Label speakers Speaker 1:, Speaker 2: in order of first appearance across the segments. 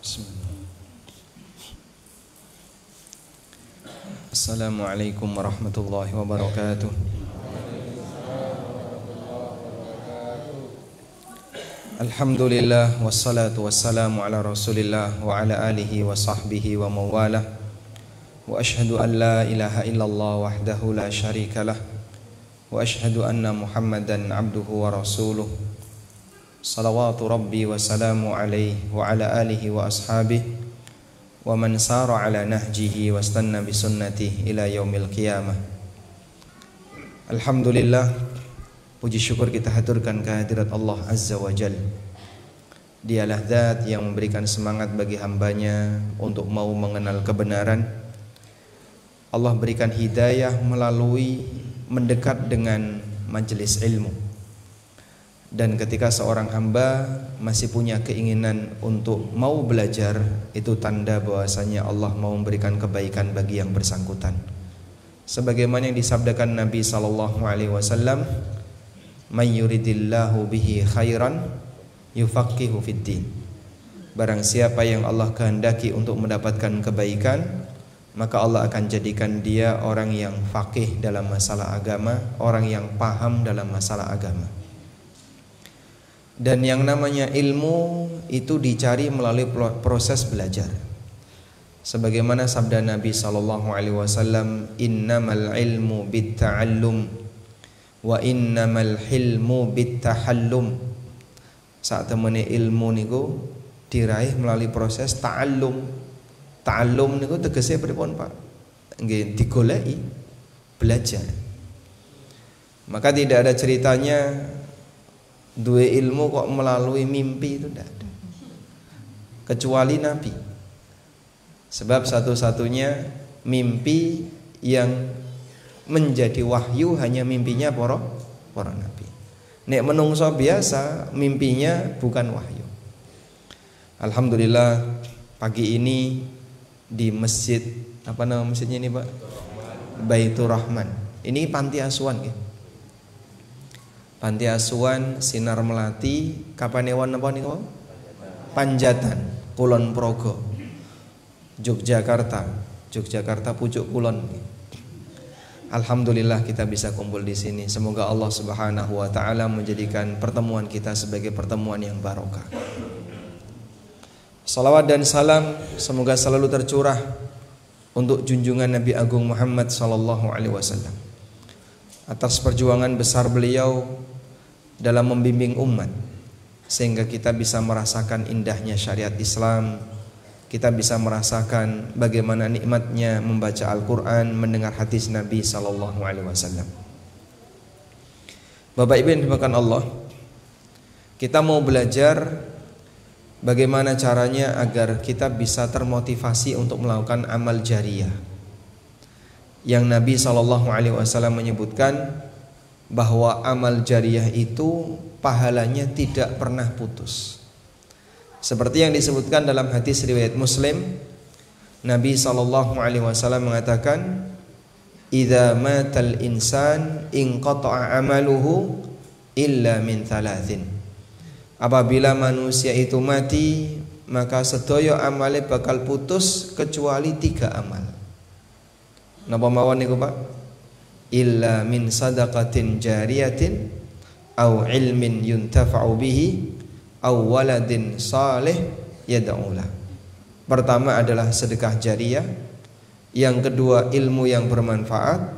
Speaker 1: Bismillah. Assalamualaikum warahmatullahi wabarakatuh. Alhamdulillah wassalatu wassalamu ala Rasulillah wa ala alihi wa sahbihi wa mawalah. Wa ashhadu an la ilaha illallah wahdahu la syarikalah. Wa ashhadu anna Muhammadan abduhu wa rasuluh. Salawatu rabbi wa salamu alaihi wa ala alihi wa ashabihi wa man sara ala nahjihi wa istanna bi sunnatihi ila yaumil qiyamah. Alhamdulillah, puji syukur kita haturkan kehadirat Allah Azza wa Jalla. Dialah zat yang memberikan semangat bagi hambanya untuk mau mengenal kebenaran. Allah berikan hidayah melalui mendekat dengan majelis ilmu. Dan ketika seorang hamba masih punya keinginan untuk mau belajar, itu tanda bahwasanya Allah mau memberikan kebaikan bagi yang bersangkutan. Sebagaimana yang disabdakan Nabi SAW, "May yuridillahu bihi khairan yufaqihu fiddin." Barang siapa yang Allah kehendaki untuk mendapatkan kebaikan, maka Allah akan jadikan dia orang yang faqih dalam masalah agama, orang yang paham dalam masalah agama. Dan yang namanya ilmu itu dicari melalui proses belajar. Sebagaimana sabda Nabi SAW, "Innamal ilmu bitta'allum wa innamal hilmu bittahallum." Saat temene ilmu niku diraih melalui proses ta'allum. Ta'allum niku tegese pripun, Pak? Nggih, digoleki, belajar. Maka tidak ada ceritanya dua ilmu kok melalui mimpi, itu tidak ada, kecuali Nabi. Sebab satu-satunya mimpi yang menjadi wahyu hanya mimpinya para nabi. Nek menungso biasa mimpinya bukan wahyu. Alhamdulillah, pagi ini di masjid, apa nama masjidnya ini, Pak? Baitur Rahman. Ini panti asuhan ya. Panti asuhan Sinar Melati, Kapanewan apa niku? Panjatan, Kulon Progo, Yogyakarta pucuk kulon. Alhamdulillah kita bisa kumpul di sini. Semoga Allah Subhanahu wa taala menjadikan pertemuan kita sebagai pertemuan yang barokah. Salawat dan salam semoga selalu tercurah untuk junjungan Nabi Agung Muhammad sallallahu alaihi wasallam, atas perjuangan besar beliau dalam membimbing umat, sehingga kita bisa merasakan indahnya syariat Islam. Kita bisa merasakan bagaimana nikmatnya membaca Al-Quran, mendengar hadis Nabi sallallahu alaihi wasallam. Bapak Ibu yang dimuliakan Allah, kita mau belajar bagaimana caranya agar kita bisa termotivasi untuk melakukan amal jariyah, yang Nabi SAW menyebutkan bahwa amal jariyah itu pahalanya tidak pernah putus. Seperti yang disebutkan dalam hadis riwayat Muslim, Nabi SAW mengatakan, "Idza matal insan inqata'a amaluhu illa min thalathin." Apabila manusia itu mati, maka sedaya amale bakal putus kecuali 3 amal. Napa mawon niku, Pak? Illa min sadaqatin jariyatin au ilmin yuntafa'u bihi au waladin salih yad'ula. Pertama adalah sedekah jariyah, yang kedua ilmu yang bermanfaat,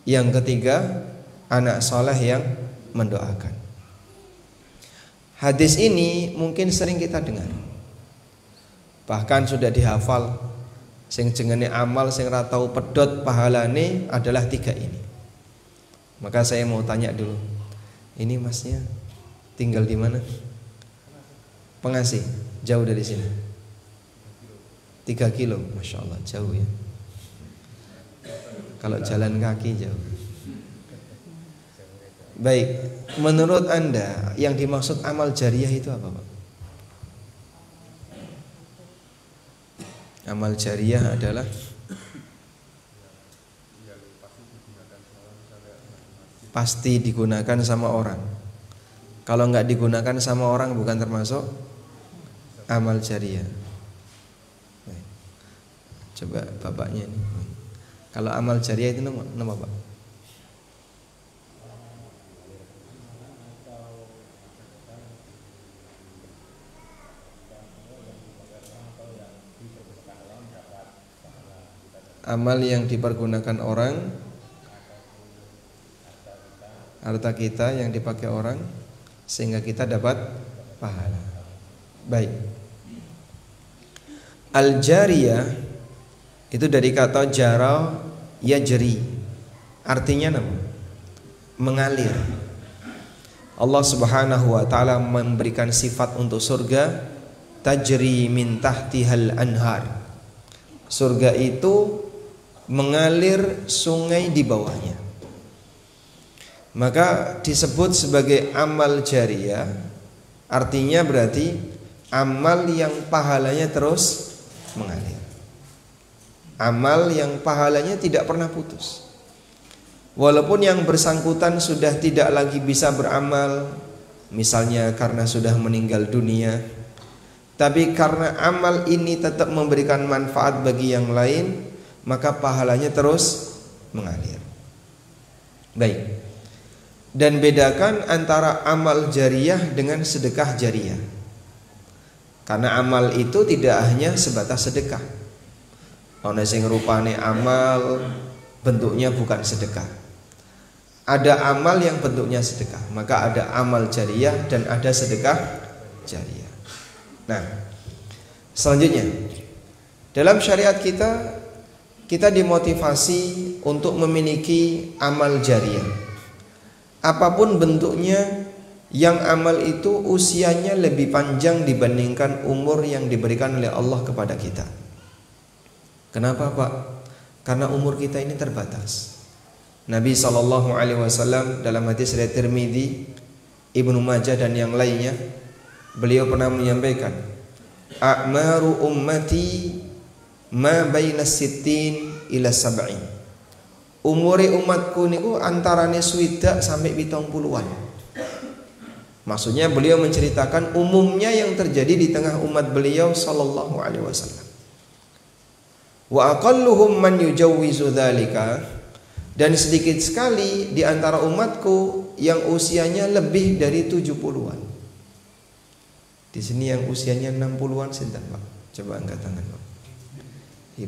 Speaker 1: yang ketiga anak saleh yang mendoakan. Hadis ini mungkin sering kita dengar, bahkan sudah dihafal. Sing jenenge amal sing ra tau pedhot pahalane adalah 3 ini. Maka saya mau tanya dulu, ini masnya tinggal di mana? Pengasih, jauh dari sini 3 kilo, Masya Allah, jauh ya. Kalau jalan kaki jauh. Baik, menurut Anda yang dimaksud amal jariyah itu apa, Pak? Amal jariyah adalah pasti digunakan sama orang. Kalau nggak digunakan sama orang bukan termasuk amal jariyah. Coba bapaknya ini. Kalau amal jariah itu nama Pak? Amal yang dipergunakan orang, harta kita yang dipakai orang, sehingga kita dapat pahala. Baik. Al-jariyah itu dari kata jara yajri, artinya apa? Mengalir. Allah Subhanahu wa taala memberikan sifat untuk surga, tajri min tahtihal anhar. Surga itu mengalir sungai di bawahnya. Maka disebut sebagai amal jariyah. Artinya berarti amal yang pahalanya terus mengalir. Amal yang pahalanya tidak pernah putus. Walaupun yang bersangkutan sudah tidak lagi bisa beramal, misalnya karena sudah meninggal dunia, tapi karena amal ini tetap memberikan manfaat bagi yang lain, maka pahalanya terus mengalir. Baik. Dan bedakan antara amal jariyah dengan sedekah jariyah. Karena amal itu tidak hanya sebatas sedekah. Ana sing rupane amal bentuknya bukan sedekah. Ada amal yang bentuknya sedekah, maka ada amal jariyah dan ada sedekah jariyah. Nah, selanjutnya dalam syariat kita dimotivasi untuk memiliki amal jariyah. Apapun bentuknya, yang amal itu usianya lebih panjang dibandingkan umur yang diberikan oleh Allah kepada kita. Kenapa Pak? Karena umur kita ini terbatas. Nabi SAW dalam hadis riwayat Tirmidzi, Ibnu Majah dan yang lainnya, beliau pernah menyampaikan, a'maru ummati ma baina sittin ila sab'in. Umure umatku niku antarane swidak sampai 70-an. Maksudnya beliau menceritakan umumnya yang terjadi di tengah umat beliau sallallahu alaihi wasallam. Wa aqalluhum man yujawwizu dzalika, dan sedikit sekali di antara umatku yang usianya lebih dari 70-an. Di sini yang usianya 60-an sinten, Pak? Coba angkat tangan, Pak.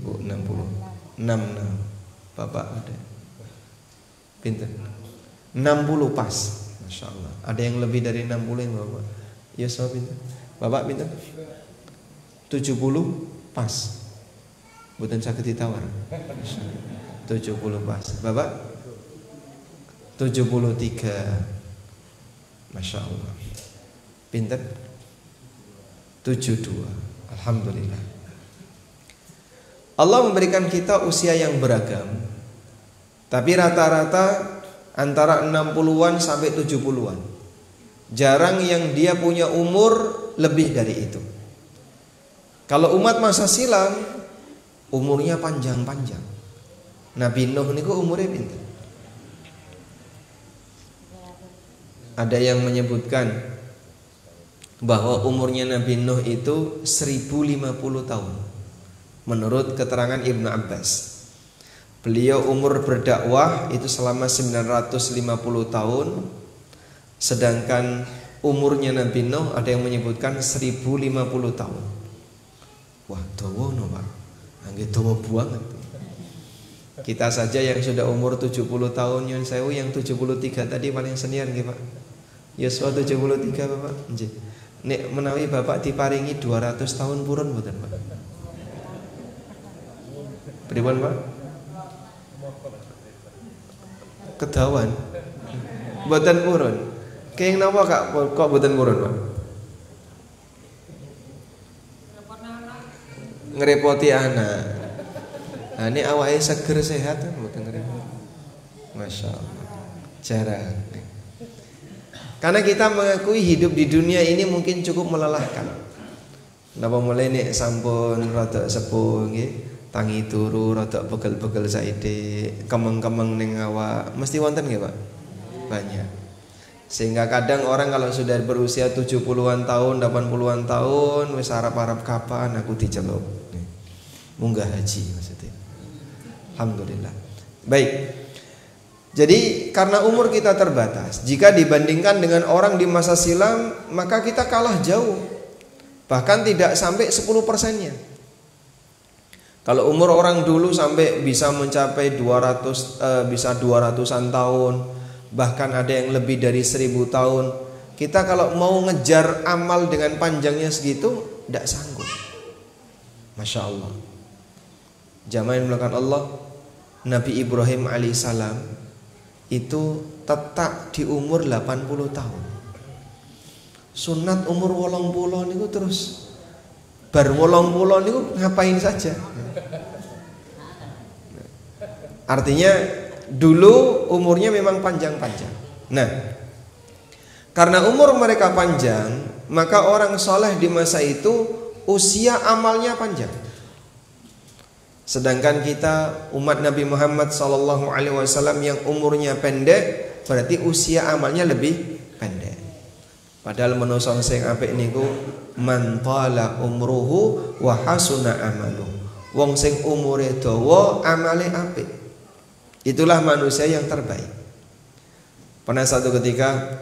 Speaker 1: Ibu 60. 66. Bapak ada. Pinter. 60 pas. Masya Allah. Ada yang lebih dari 60 yang Bapak? Ya, so pinter. Bapak pinter? 70 pas. Bukan sakit ditawar. 70 pas. Bapak? 73. Masya Allah. Pinter? 72. Alhamdulillah. Allah memberikan kita usia yang beragam, tapi rata-rata antara 60-an sampai 70-an. Jarang yang dia punya umur lebih dari itu. Kalau umat masa silam, umurnya panjang-panjang. Nabi Nuh niku umurnya pinten? Ada yang menyebutkan bahwa umurnya Nabi Nuh itu 1050 tahun. Menurut keterangan Ibnu Abbas, beliau umur berdakwah itu selama 950 tahun. Sedangkan umurnya Nabi Nuh ada yang menyebutkan 1050 tahun. Wah, dawa no Pak. Angge dawa banget. Kita saja yang sudah umur 70 tahun nyun sewu, yang 73 tadi paling senior nggih Pak. Yuswa 73 Bapak. Nggih. Nek menawi Bapak diparingi 200 tahun purun mboten Pak? Pripun Pak? Kedawan. Mboten purun. Kenging napa kok mboten purun Pak? Ngerepoti anak. Nah, ini awake seger sehat kan mboten ngerepoti. Masya Allah. Jarang. Karena kita mengakui hidup di dunia ini mungkin cukup melelahkan. Napa mulai nek sampun rada sepuh nggih, tangi turu rada pegel-pegel saiki, kemeng-kemeng ning awak, mesti wonten nggih, Pak? Banyak. Sehingga kadang orang kalau sudah berusia 70-an tahun, 80-an tahun wis arep-arep kapan aku diceluk. munggah haji maksudnya. Alhamdulillah. Baik. Jadi karena umur kita terbatas, jika dibandingkan dengan orang di masa silam, maka kita kalah jauh. Bahkan tidak sampai 10%-nya. Kalau umur orang dulu sampai bisa mencapai 200-an tahun, bahkan ada yang lebih dari 1000 tahun. Kita kalau mau ngejar amal dengan panjangnya segitu, tidak sanggup. Masya Allah. Jamaah yang dimuliakan Allah, Nabi Ibrahim alaihissalam itu tetap di umur 80 tahun. Sunat umur 80 niku terus bar 80 niku ngapain saja. Artinya dulu umurnya memang panjang-panjang. Nah, karena umur mereka panjang, maka orang soleh di masa itu usia amalnya panjang. Sedangkan kita umat Nabi Muhammad SAW yang umurnya pendek, berarti usia amalnya lebih pendek. Padahal manusa sing apik niku man tala umruhu wa hasuna amalu. Wong sing umure dawa amale apik. Itulah manusia yang terbaik. Pernah satu ketika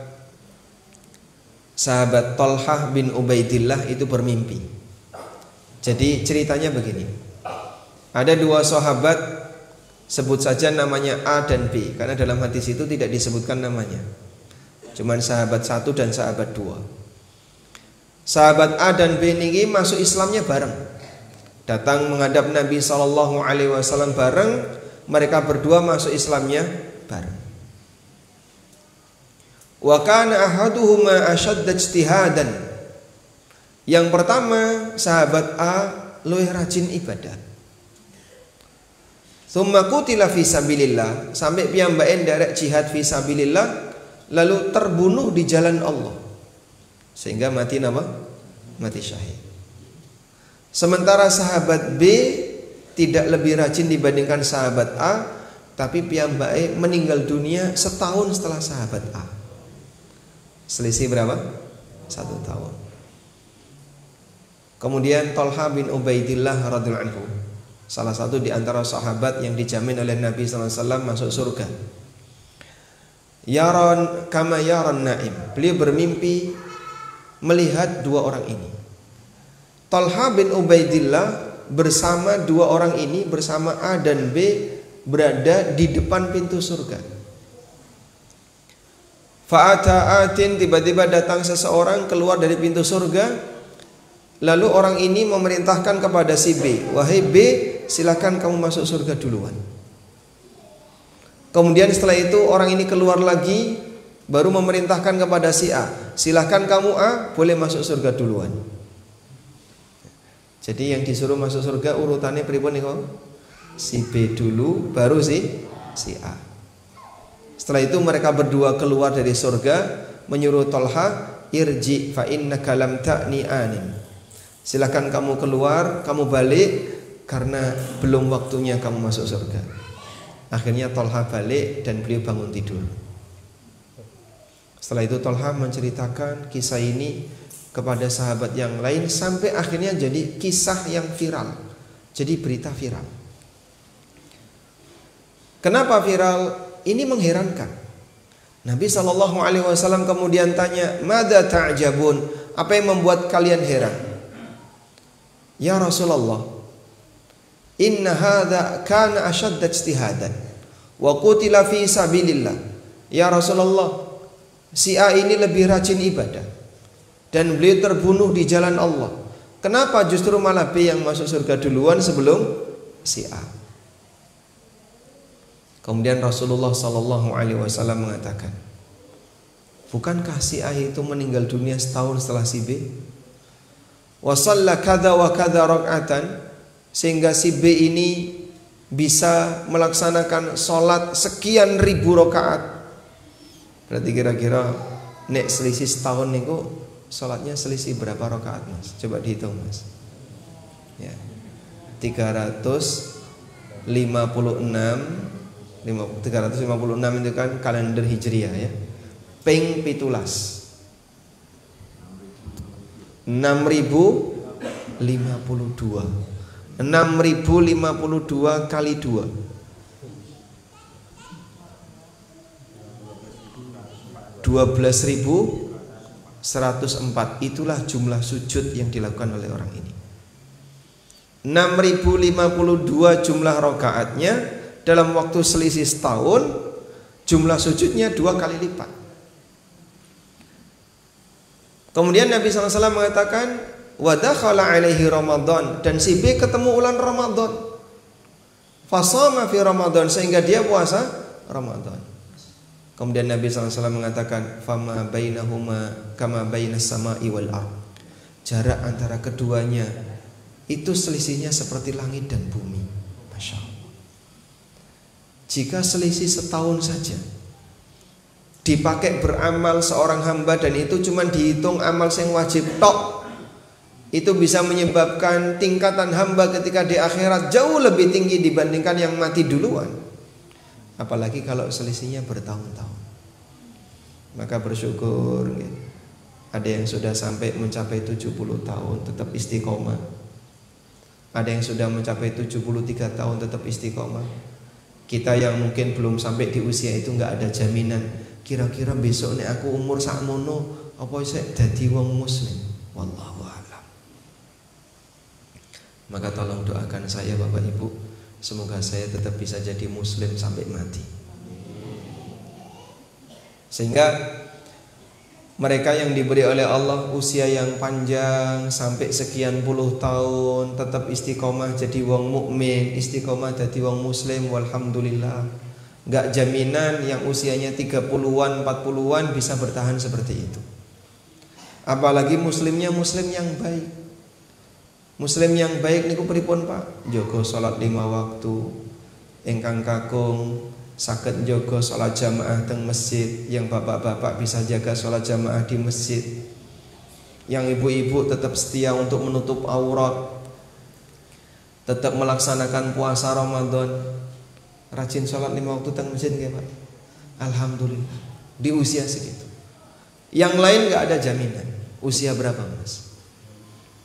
Speaker 1: sahabat Thalhah bin Ubaidillah itu bermimpi. Jadi ceritanya begini. Ada dua sahabat, sebut saja namanya A dan B, karena dalam hadis itu tidak disebutkan namanya. Cuman sahabat 1 dan sahabat 2. Sahabat A dan B ini masuk Islamnya bareng. Datang menghadap Nabi SAW bareng. Mereka berdua masuk Islamnya bareng. Wa kana ahaduhuma ashadda ijtihadan. Yang pertama, sahabat A luwih rajin ibadah. Tsumma qutila fi sabilillah, sampai piyambake nderek jihad fi sabilillah, lalu terbunuh di jalan Allah. Sehingga mati nama? Mati syahid. Sementara sahabat B tidak lebih rajin dibandingkan sahabat A, tapi piyambake meninggal dunia setahun setelah sahabat A. Selisih berapa? 1 tahun. Kemudian Thalhah bin Ubaidillah radhiyallahu anhu, salah satu di antara sahabat yang dijamin oleh Nabi SAW masuk surga. Yaron kama yaron naim. Beliau bermimpi melihat dua orang ini. Thalhah bin Ubaidillah bersama dua orang ini, bersama A dan B, berada di depan pintu surga. Fa'ata'atin, tiba-tiba datang seseorang keluar dari pintu surga. Lalu orang ini memerintahkan kepada si B, wahai B, silakan kamu masuk surga duluan. Kemudian setelah itu orang ini keluar lagi, baru memerintahkan kepada si A, silakan kamu A, boleh masuk surga duluan. Jadi yang disuruh masuk surga urutannya pripun niku? Si B dulu, baru si A. Setelah itu mereka berdua keluar dari surga, menyuruh Thalhah, irji fa innaka lam ta'ni anin. Silakan kamu keluar, kamu balik, karena belum waktunya kamu masuk surga. Akhirnya Thalhah balik dan beliau bangun tidur. Setelah itu Thalhah menceritakan kisah ini kepada sahabat yang lain, sampai akhirnya jadi kisah yang viral, jadi berita viral. Kenapa viral? Ini mengherankan. Nabi SAW kemudian tanya, "Madza ta'jabun?" Apa yang membuat kalian heran? Ya Rasulullah, inna hadza kana ashadda ijtihadan wa qutila fi sabilillah. Ya Rasulullah, si A ini lebih rajin ibadah dan beliau terbunuh di jalan Allah. Kenapa justru malah B yang masuk surga duluan sebelum si A? Kemudian Rasulullah SAW mengatakan, bukankah si A itu meninggal dunia setahun setelah si B? Wa shalla kadza wa kadza rak'atan, sehingga si B ini bisa melaksanakan sholat sekian ribu rakaat. Berarti kira-kira nek selisih setahun niku sholatnya selisih berapa rakaat, Mas? Coba dihitung, Mas. Ya. 356 itu kan kalender Hijriah ya. Ping 17 6052. 6.052 kali 2. 12.104. Itulah jumlah sujud yang dilakukan oleh orang ini. 6.052 jumlah rakaatnya dalam waktu selisih setahun, jumlah sujudnya 2 kali lipat. Kemudian Nabi SAW mengatakan, wa dakhala alaihi Ramadan, dan si B ketemu bulan Ramadan, fasama fi Ramadan, sehingga dia puasa Ramadan. Kemudian Nabi SAW mengatakan, fama bainahuma kama bainas sama'i wal ardh, jarak antara keduanya itu selisihnya seperti langit dan bumi. Masya Allah. Jika selisih setahun saja dipakai beramal seorang hamba, dan itu cuma dihitung amal yang wajib tok, itu bisa menyebabkan tingkatan hamba ketika di akhirat jauh lebih tinggi dibandingkan yang mati duluan. Apalagi kalau selisihnya bertahun-tahun. Maka bersyukur, ada yang sudah sampai mencapai 70 tahun tetap istiqomah, ada yang sudah mencapai 73 tahun tetap istiqomah. Kita yang mungkin belum sampai di usia itu nggak ada jaminan, kira-kira besok nih aku umur sakmono apa saya dadi wong muslim. Wallahu a'lam. Maka tolong doakan saya Bapak Ibu, semoga saya tetap bisa jadi muslim sampai mati. Sehingga mereka yang diberi oleh Allah usia yang panjang sampai sekian puluh tahun tetap istiqomah jadi wong mukmin, istiqomah jadi wong muslim, walhamdulillah. Gak jaminan yang usianya 30-an, 40-an bisa bertahan seperti itu. Apalagi muslimnya muslim yang baik. Muslim yang baik niku pripun Pak? Jogo salat 5 waktu, ingkang kakung saged njogo salat jamaah teng masjid, yang bapak-bapak bisa jaga salat jamaah di masjid, yang ibu-ibu tetap setia untuk menutup aurat, tetap melaksanakan puasa Ramadan, rajin salat 5 waktu teng masjid nggih Pak. Alhamdulillah di usia segitu. Yang lain gak ada jaminan. Usia berapa Mas?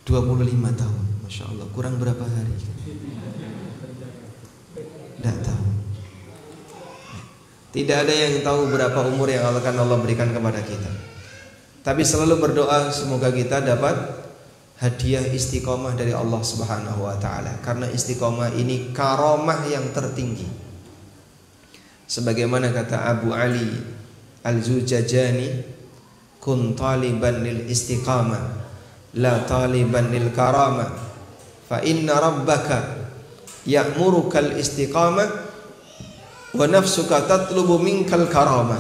Speaker 1: 25 tahun. Masya Allah, kurang berapa hari? Tidak tahu. Tidak ada yang tahu berapa umur yang akan Allah berikan kepada kita. Tapi selalu berdoa semoga kita dapat hadiah istiqomah dari Allah Subhanahu wa taala, karena istiqomah ini karomah yang tertinggi. Sebagaimana kata Abu Ali Al-Zujajani, kun taliban lil istiqamah la taliban lil karamah, fa inna rabbaka ya'muruka al istiqamah wa nafsuka tatlubu minkal karamah.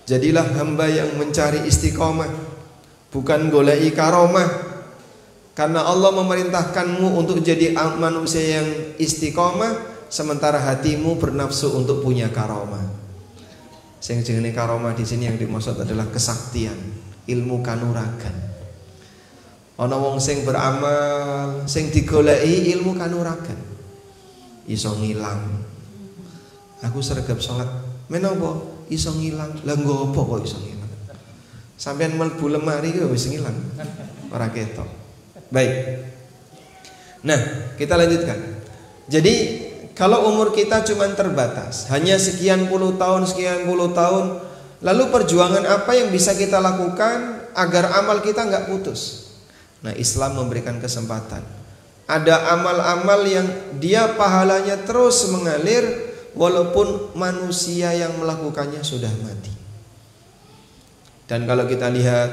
Speaker 1: Jadilah hamba yang mencari istiqomah, bukan golei karomah, karena Allah memerintahkanmu untuk jadi manusia yang istiqomah, sementara hatimu bernafsu untuk punya karomah. Sing jenenge karomah di sini yang dimaksud adalah kesaktian, ilmu kanuragan. Ana wong sing beramal, sing digoleki ilmu kanuragan, iso ngilang. Aku sregep salat, menapa iso ngilang? Lah nggo apa kok iso ngilang? Sampeyan mlebu lemari kok wis ngilang. Ora ketok. Baik. Nah, kita lanjutkan. Jadi kalau umur kita cuma terbatas, hanya sekian puluh tahun, lalu perjuangan apa yang bisa kita lakukan agar amal kita nggak putus? Nah, Islam memberikan kesempatan. Ada amal-amal yang dia pahalanya terus mengalir walaupun manusia yang melakukannya sudah mati. Dan kalau kita lihat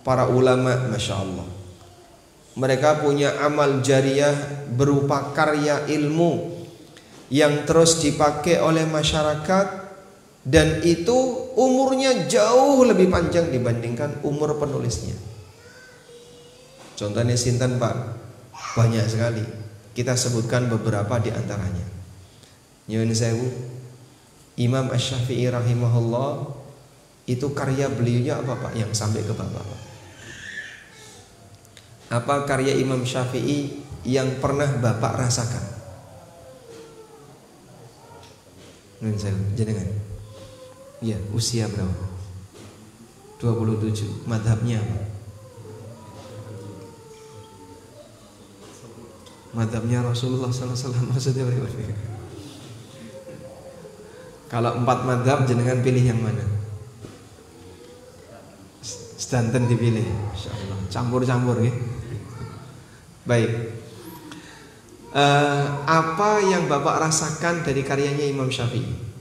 Speaker 1: para ulama, Masya Allah, mereka punya amal jariah berupa karya ilmu yang terus dipakai oleh masyarakat, dan itu umurnya jauh lebih panjang dibandingkan umur penulisnya. Contohnya sinten Pak? Banyak sekali. Kita sebutkan beberapa di antaranya. Nyuwun sewu, Imam Asy-Syafi'i rahimahullah, itu karya beliaunya apa Pak yang sampai ke Bapak? Apa karya Imam Syafi'i yang pernah Bapak rasakan? Nyuwun sewu, jenengan. Iya, usia berapa? 27. Madhabnya apa? Madzhabnya Rasulullah sallallahu alaihi wasallam maksudnya. Kalau 4 madzhab jenengan pilih yang mana? Sedanten dipilih, insyaallah. Campur-campur ya. Baik. Apa yang Bapak rasakan dari karyanya Imam Syafi'i?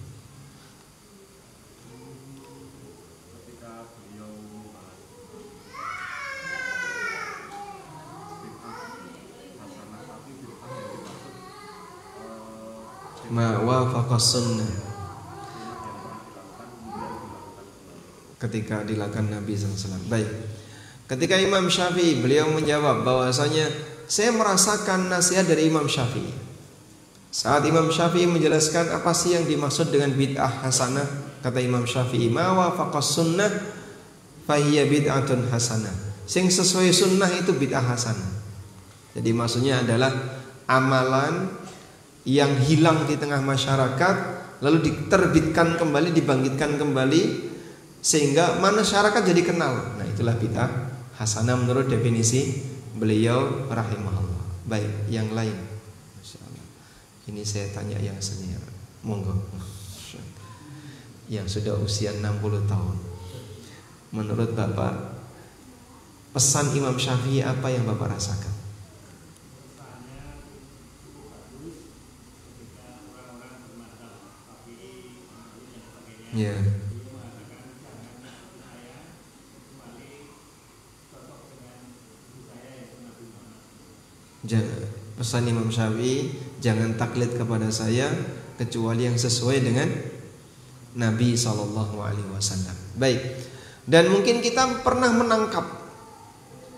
Speaker 1: Ma wafaqas sunnah, ketika dilakukan Nabi SAW. Baik. Ketika Imam Syafi'i, beliau menjawab bahwasanya saya merasakan nasihat dari Imam Syafi'i. Saat Imam Syafi'i menjelaskan apa sih yang dimaksud dengan bid'ah hasanah, kata Imam Syafi'i, ma wafaqas sunnah fahiya bid'atun hasanah. Sing sesuai sunnah itu bid'ah hasanah. Jadi maksudnya adalah amalan yang hilang di tengah masyarakat lalu diterbitkan kembali, dibangkitkan kembali sehingga masyarakat jadi kenal. Nah, itulah bid'ah hasanah menurut definisi beliau rahimahullah. Baik, yang lain. Masyaallah. Ini saya tanya yang senior. Monggo. Yang sudah usia 60 tahun. Menurut Bapak, pesan Imam Syafi'i apa yang Bapak rasakan? Ya. Pesan Imam Syafi'i, jangan taklid kepada saya kecuali yang sesuai dengan Nabi SAW. Baik. Dan mungkin kita pernah menangkap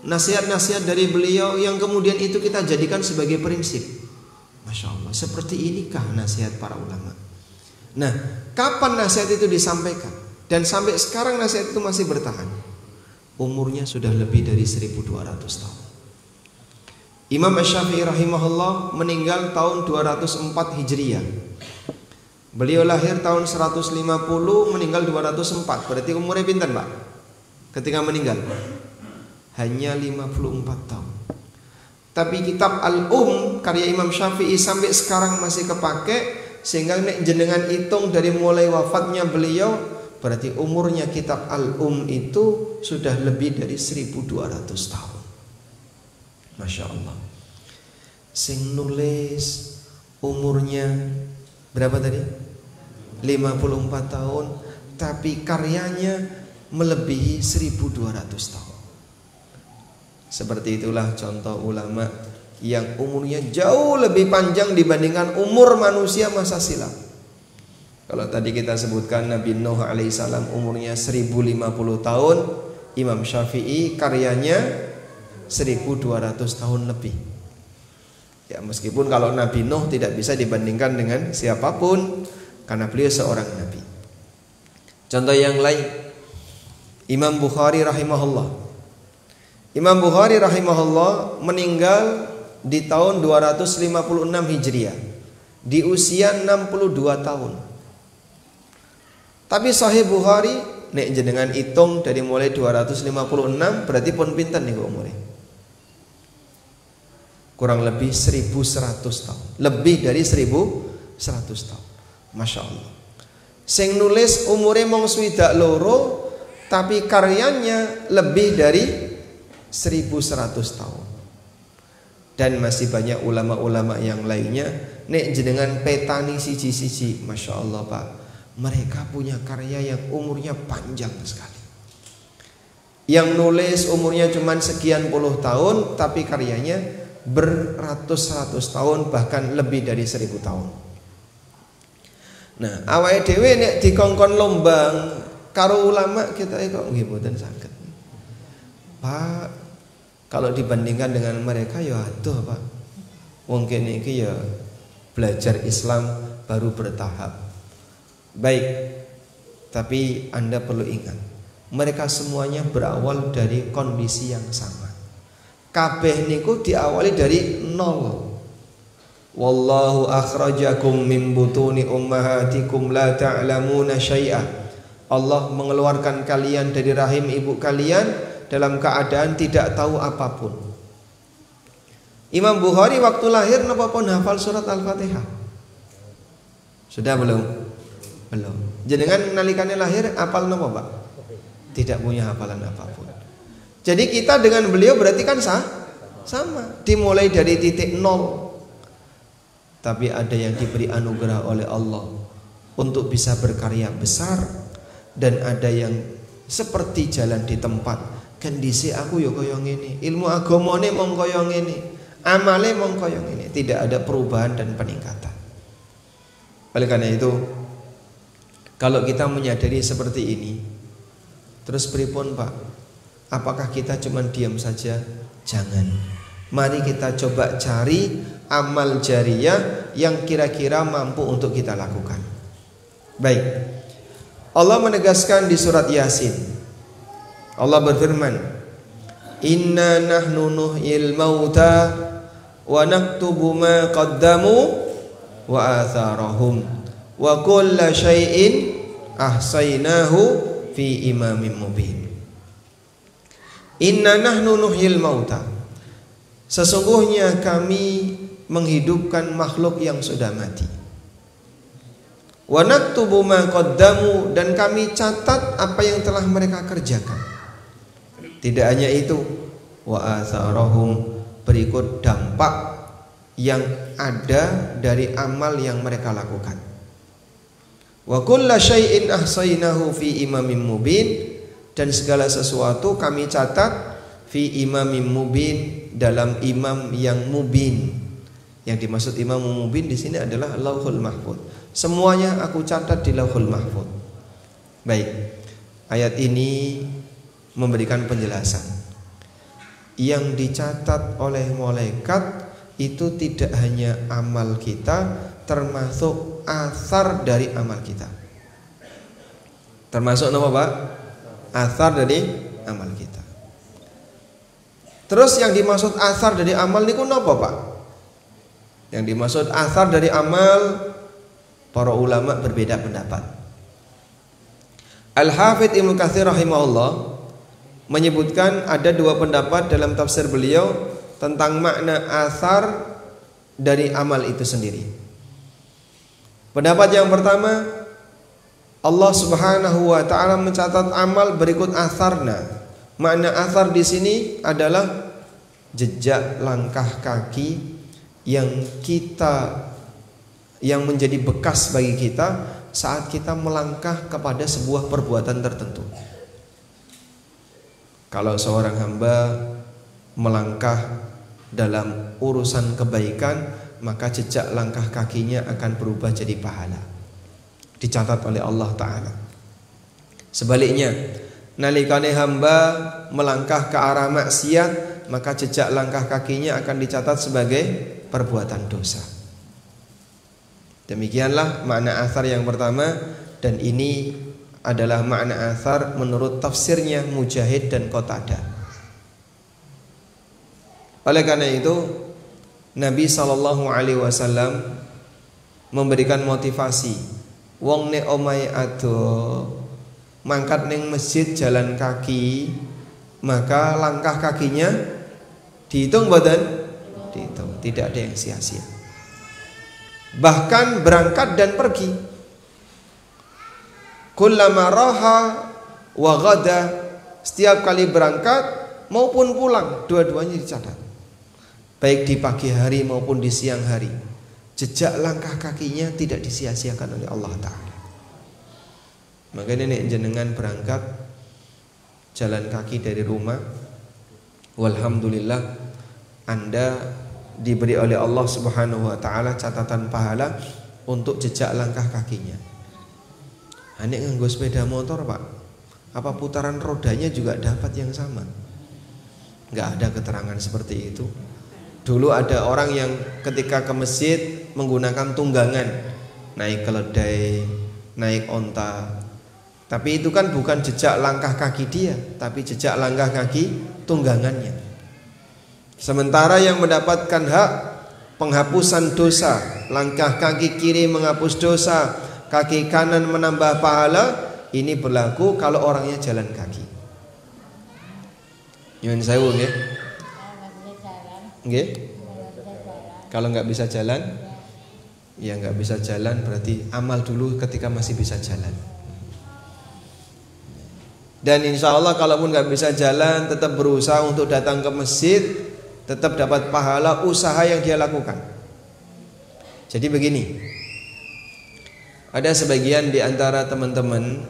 Speaker 1: nasihat-nasihat dari beliau yang kemudian itu kita jadikan sebagai prinsip. Masya Allah, seperti inikah nasihat para ulama? Nah, kapan nasihat itu disampaikan? Dan sampai sekarang nasihat itu masih bertahan. Umurnya sudah lebih dari 1200 tahun. Imam Syafi'i rahimahullah meninggal tahun 204 Hijriah. Beliau lahir tahun 150, meninggal 204. Berarti umurnya pinten, Pak? Ketika meninggal hanya 54 tahun. Tapi kitab Al-Um karya Imam Syafi'i sampai sekarang masih kepake. Sehingga nek jenengan hitung dari mulai wafatnya beliau, berarti umurnya kitab Al-Um itu sudah lebih dari 1200 tahun. Masya Allah. Sing nulis umurnya berapa tadi? 54 tahun, tapi karyanya melebihi 1200 tahun. Seperti itulah contoh ulama yang umurnya jauh lebih panjang dibandingkan umur manusia masa silam. Kalau tadi kita sebutkan Nabi Nuh alaihissalam umurnya 1050 tahun, Imam Syafi'i karyanya 1200 tahun lebih. Ya, meskipun kalau Nabi Nuh tidak bisa dibandingkan dengan siapapun karena beliau seorang nabi. Contoh yang lain, Imam Bukhari rahimahullah. Imam Bukhari rahimahullah meninggal di tahun 256 Hijriah di usia 62 tahun. Tapi Sahih Bukhari nek jenengan hitung dari mulai 256 berarti pun pinten niku umure? Kurang lebih 1100 tahun. Lebih dari 1100 tahun. Masya Allah. Sing nulis umure mung swidak loro tapi karyanya lebih dari 1100 tahun. Dan masih banyak ulama-ulama yang lainnya. Nek jenengan petani siji-siji, Masya Allah Pak, mereka punya karya yang umurnya panjang sekali. Yang nulis umurnya cuma sekian puluh tahun, tapi karyanya beratus-ratus tahun, bahkan lebih dari 1000 tahun. Nah, awake dhewe nek dikongkon lombang karo ulama kita kok nggih mboten saged. Pak, kalau dibandingkan dengan mereka ya aduh Pak. Wong kene iki ya belajar Islam baru bertahap. Baik. Tapi Anda perlu ingat, mereka semuanya berawal dari kondisi yang sama. Kabeh niku diawali dari nol. Wallahu akhrajakum min butuni ummahatikum la ta'lamuna syai'a. Allah mengeluarkan kalian dari rahim ibu kalian dalam keadaan tidak tahu apapun. Imam Bukhari waktu lahir napa pun hafal surat Al-Fatihah? Sudah belum? Belum. Jenengan nalikane lahir hafal napa, Pak? Tidak punya hafalan apapun. Jadi kita dengan beliau berarti kan sama. Dimulai dari titik nol. Tapi ada yang diberi anugerah oleh Allah untuk bisa berkarya besar, dan ada yang seperti jalan di tempat. Kondisi aku ya kaya ngene, ilmu agamane mong kaya ngene, amale mong kaya ngene, tidak ada perubahan dan peningkatan. Oleh karena itu, kalau kita menyadari seperti ini, terus pripun, Pak? Apakah kita cuma diam saja? Jangan. Mari kita coba cari amal jariyah yang kira-kira mampu untuk kita lakukan. Baik. Allah menegaskan di surat Yasin. Allah berfirman, "Inna nahnu nuhyil mauta wa naktubu ma qaddamu wa atharahum wa kulla syai'in ahsaynahu fi imamin mubin." Inna nahnu nuhyil mauta. Sesungguhnya kami menghidupkan makhluk yang sudah mati. Wa naktubu ma qaddamu, dan kami catat apa yang telah mereka kerjakan. Tidak hanya itu, wa atharahum, berikut dampak yang ada dari amal yang mereka lakukan. Wa kulla syai'in ahsaynahu fi imamin mubin, dan segala sesuatu kami catat fi imamin mubin, dalam imam yang mubin. Yang dimaksud imam mubin di sini adalah Lauhul Mahfuz. Semuanya aku catat di Lauhul Mahfuz. Baik. Ayat ini memberikan penjelasan. Yang dicatat oleh malaikat itu tidak hanya amal kita, termasuk asar dari amal kita. Termasuk apa, Pak? Asar dari amal kita. Terus yang dimaksud asar dari amal niku napa, Pak? Yang dimaksud asar dari amal, para ulama berbeda pendapat. Al-Hafidz Ibnu Katsir rahimahullah menyebutkan ada dua pendapat dalam tafsir beliau tentang makna asar dari amal itu sendiri. Pendapat yang pertama, Allah Subhanahu wa taala mencatat amal berikut asarna. Makna asar di sini adalah jejak langkah kaki yang menjadi bekas bagi kita saat kita melangkah kepada sebuah perbuatan tertentu. Kalau seorang hamba melangkah dalam urusan kebaikan, maka jejak langkah kakinya akan berubah jadi pahala, dicatat oleh Allah Ta'ala. Sebaliknya, nalikane hamba melangkah ke arah maksiat, maka jejak langkah kakinya akan dicatat sebagai perbuatan dosa. Demikianlah makna asar yang pertama, dan ini adalah makna asar menurut tafsirnya Mujahid dan Qatadah. Oleh karena itu, Nabi SAW memberikan motivasi. Wong nek omahe ado mangkat ning masjid jalan kaki, maka langkah kakinya dihitung mboten? Dihitung, tidak ada yang sia-sia. Bahkan berangkat dan pergi, kullama raha wa ghada, setiap kali berangkat maupun pulang, dua-duanya dicatat. Baik di pagi hari maupun di siang hari, jejak langkah kakinya tidak disia-siakan oleh Allah Ta'ala. Makanya nek jenengan berangkat jalan kaki dari rumah, walhamdulillah Anda diberi oleh Allah Subhanahu wa taala catatan pahala untuk jejak langkah kakinya. Nek nganggo sepeda motor, Pak, apa putaran rodanya juga dapat yang sama? Enggak ada keterangan seperti itu. Dulu ada orang yang ketika ke masjid menggunakan tunggangan, naik keledai, naik onta. Tapi itu kan bukan jejak langkah kaki dia, tapi jejak langkah kaki tunggangannya. Sementara yang mendapatkan hak penghapusan dosa, langkah kaki kiri menghapus dosa, kaki kanan menambah pahala, ini berlaku kalau orangnya jalan kaki. Nyuwun sewu nggih. Nggih. Kalau nggak bisa jalan, ya nggak bisa jalan berarti amal dulu ketika masih bisa jalan. Dan insya Allah kalaupun nggak bisa jalan, tetap berusaha untuk datang ke masjid, tetap dapat pahala usaha yang dia lakukan. Jadi begini, ada sebagian di antara teman-teman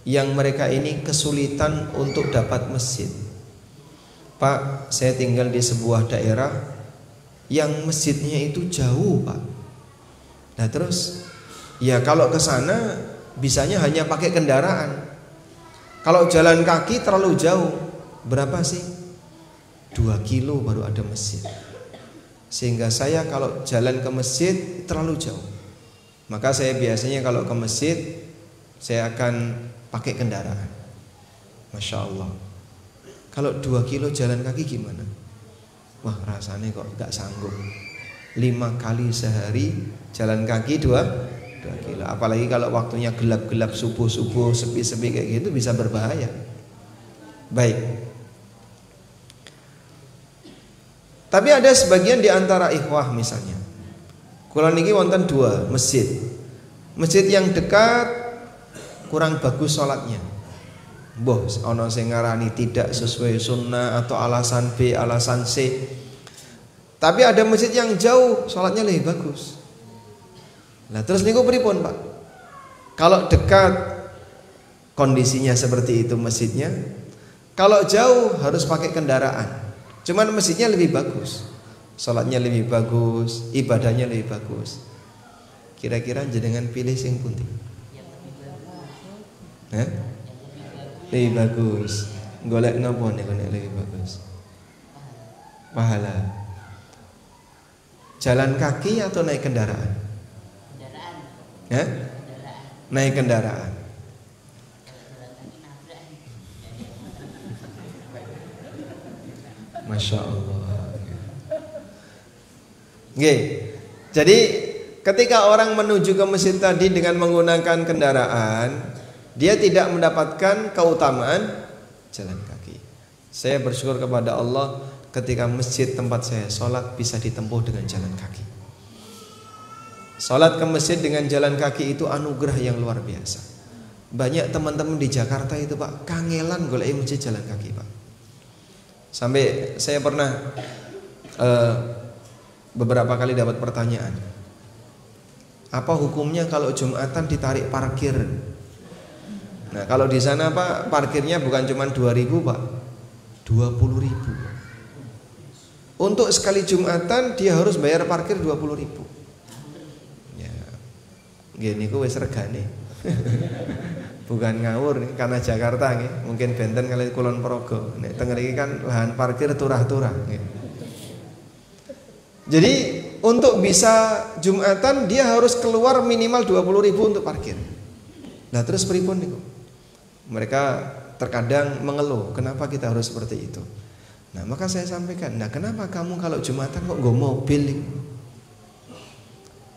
Speaker 1: yang mereka ini kesulitan untuk dapat masjid. Pak, saya tinggal di sebuah daerah yang masjidnya itu jauh, Pak. Nah terus, ya kalau ke sana bisanya hanya pakai kendaraan. Kalau jalan kaki terlalu jauh. Berapa sih? 2 kilo baru ada masjid. Sehingga saya kalau jalan ke masjid terlalu jauh. Maka saya biasanya kalau ke masjid saya akan pakai kendaraan. Masya Allah. Kalau 2 kilo jalan kaki gimana? Wah rasanya kok gak sanggup. 5 kali sehari jalan kaki 2 kilo. Apalagi kalau waktunya gelap-gelap, subuh-subuh, sepi-sepi kayak gitu bisa berbahaya. Baik. Tapi ada sebagian di antara ikhwah misalnya, kula niki wonten 2 masjid. Masjid yang dekat kurang bagus sholatnya. Boh, ono sing ngarani tidak sesuai sunnah atau alasan B, alasan C. Tapi ada masjid yang jauh, sholatnya lebih bagus. Nah terus niku pripun, Pak? Kalau dekat kondisinya seperti itu masjidnya, kalau jauh harus pakai kendaraan. Cuman masjidnya lebih bagus, sholatnya lebih bagus, ibadahnya lebih bagus. Kira-kira jenengan pilih sing pundi? Lebih bagus. Golek nopo niku nek lebih bagus? Pahala. Jalan kaki atau naik kendaraan? Kendaraan. Naik kendaraan. Masya Allah. Oke. Jadi ketika orang menuju ke masjid tadi dengan menggunakan kendaraan, dia tidak mendapatkan keutamaan jalan kaki. Saya bersyukur kepada Allah ketika masjid tempat saya sholat bisa ditempuh dengan jalan kaki. Sholat ke masjid dengan jalan kaki itu anugerah yang luar biasa. Banyak teman-teman di Jakarta itu, Pak, kangelan golek masjid jalan kaki, Pak. Sampai saya pernah beberapa kali dapat pertanyaan, apa hukumnya kalau Jumatan ditarik parkir? Nah kalau di sana, Pak, parkirnya bukan cuma 2.000, Pak, 20.000. Untuk sekali Jumatan dia harus bayar parkir 20.000. Ya, gini ku wis regane. Bukan ngawur nih, karena Jakarta nih, mungkin benten kali Kulon Progo. Nek teng mriki kan lahan parkir turah-turah. Jadi untuk bisa Jumatan dia harus keluar minimal 20.000 untuk parkir. Nah terus pripun niku? Mereka terkadang mengeluh, kenapa kita harus seperti itu? Nah maka saya sampaikan, nah kenapa kamu kalau Jumatan kok nggo mobil?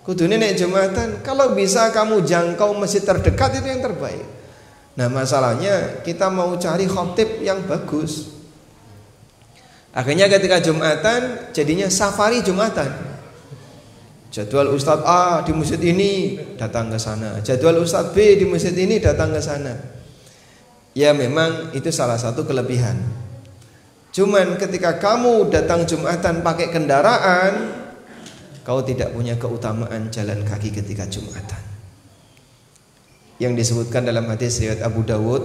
Speaker 1: Kudune nek Jumatan kalau bisa kamu jangkau masjid terdekat itu yang terbaik. Nah masalahnya kita mau cari khotib yang bagus. Akhirnya ketika Jumatan jadinya safari Jumatan. Jadwal Ustadz A di masjid ini datang ke sana, jadwal Ustadz B di masjid ini datang ke sana. Ya memang itu salah satu kelebihan. Cuman ketika kamu datang Jumatan pakai kendaraan, kau tidak punya keutamaan jalan kaki ketika Jumatan. Yang disebutkan dalam hadis riwayat Abu Dawud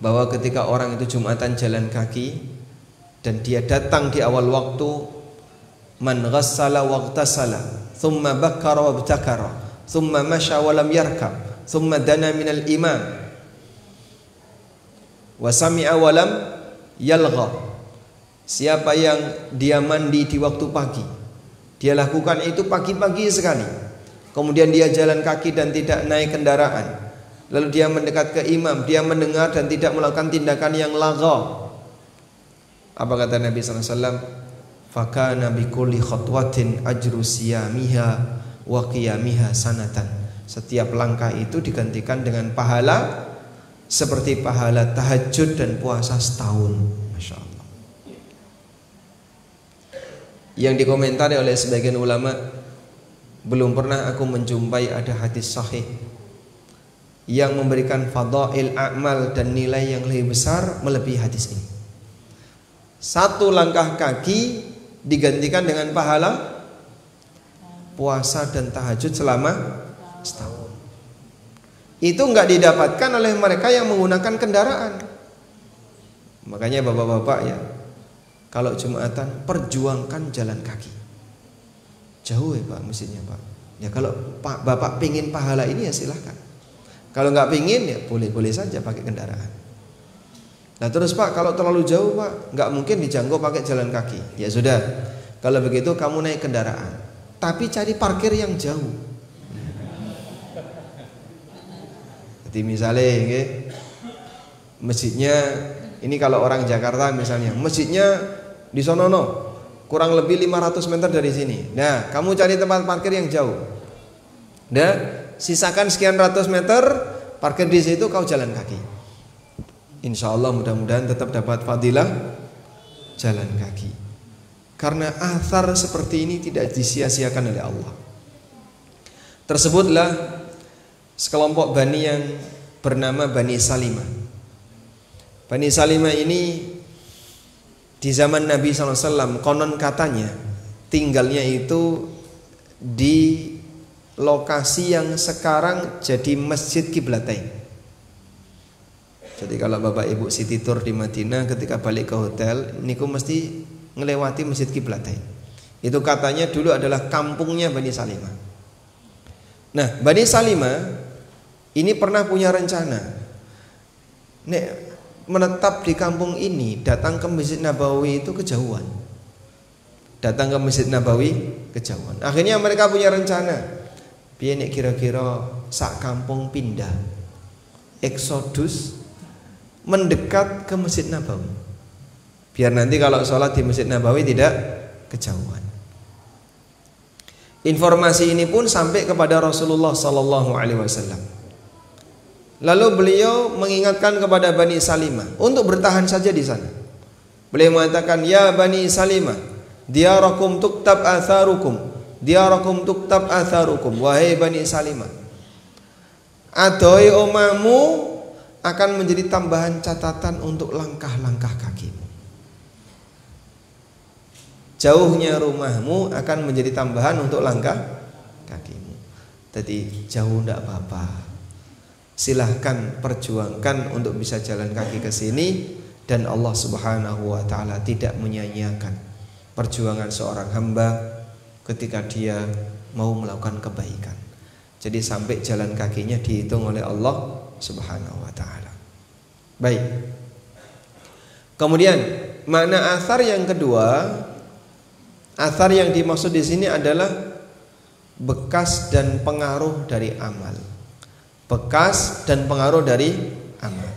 Speaker 1: bahwa ketika orang itu Jumatan jalan kaki dan dia datang di awal waktu, man ghassala waghtasala thumma bakkara wabtakara thumma masya wa lam yarkab thumma dana minal imam wa sami'a wa lam yalgha. Siapa yang dia mandi di waktu pagi, dia lakukan itu pagi-pagi sekali, kemudian dia jalan kaki dan tidak naik kendaraan, lalu dia mendekat ke imam, dia mendengar dan tidak melakukan tindakan yang lagha. Apa kata Nabi SAW? Fakana bikulli khutwatin ajru siyamiha wa qiyamiha sanatan. Setiap langkah itu digantikan dengan pahala seperti pahala tahajud dan puasa setahun. Masya Allah. Yang dikomentari oleh sebagian ulama, belum pernah aku menjumpai ada hadis sahih yang memberikan fadail amal dan nilai yang lebih besar melebihi hadis ini. Satu langkah kaki digantikan dengan pahala puasa dan tahajud selama setahun. Itu enggak didapatkan oleh mereka yang menggunakan kendaraan. Makanya bapak-bapak ya, kalau Jumatan perjuangkan jalan kaki. Jauh ya Pak mestinya Pak. Ya kalau Bapak pingin pahala ini ya silahkan. Kalau nggak pingin ya boleh-boleh saja pakai kendaraan. Nah terus Pak, kalau terlalu jauh Pak, nggak mungkin dijangkau pakai jalan kaki. Ya sudah, kalau begitu kamu naik kendaraan, tapi cari parkir yang jauh. Jadi misalnya masjidnya, ini kalau orang Jakarta misalnya, masjidnya di sonono kurang lebih 500 meter dari sini. Nah, kamu cari tempat parkir yang jauh. Nah, sisakan sekian ratus meter, parkir di situ, kau jalan kaki. Insya Allah mudah-mudahan tetap dapat fadilah jalan kaki. Karena athar seperti ini tidak disia-siakan oleh Allah. Tersebutlah sekelompok Bani yang bernama Bani Salimah. Bani Salimah ini di zaman Nabi SAW konon katanya tinggalnya itu di lokasi yang sekarang jadi Masjid Qiblatain. Jadi kalau Bapak Ibu Siti Tour di Madinah ketika balik ke hotel, niku mesti ngelewati Masjid Qiblatain. Itu katanya dulu adalah kampungnya Bani Salimah. Nah, Bani Salimah ini pernah punya rencana. Nek menetap di kampung ini, datang ke Masjid Nabawi itu kejauhan. Datang ke Masjid Nabawi kejauhan. Akhirnya mereka punya rencana. Piye nek kira-kira sak kampung pindah, eksodus mendekat ke Masjid Nabawi. Biar nanti kalau sholat di Masjid Nabawi tidak kejauhan. Informasi ini pun sampai kepada Rasulullah Sallallahu Alaihi Wasallam. Lalu beliau mengingatkan kepada Bani Salimah untuk bertahan saja di sana. Beliau mengatakan, ya Bani Salimah, diyarakum tuktab atharukum, diyarakum tuktab atharukum. Wahai Bani Salimah, adoi omamu akan menjadi tambahan catatan untuk langkah-langkah kakimu. Jauhnya rumahmu akan menjadi tambahan untuk langkah kakimu. Jadi jauh tidak apa-apa. Silahkan perjuangkan untuk bisa jalan kaki ke sini, dan Allah Subhanahu wa taala tidak menyia-nyiakan perjuangan seorang hamba ketika dia mau melakukan kebaikan. Jadi sampai jalan kakinya dihitung oleh Allah Subhanahu wa taala. Baik. Kemudian makna athar yang kedua, athar yang dimaksud di sini adalah bekas dan pengaruh dari amal. Bekas dan pengaruh dari amal.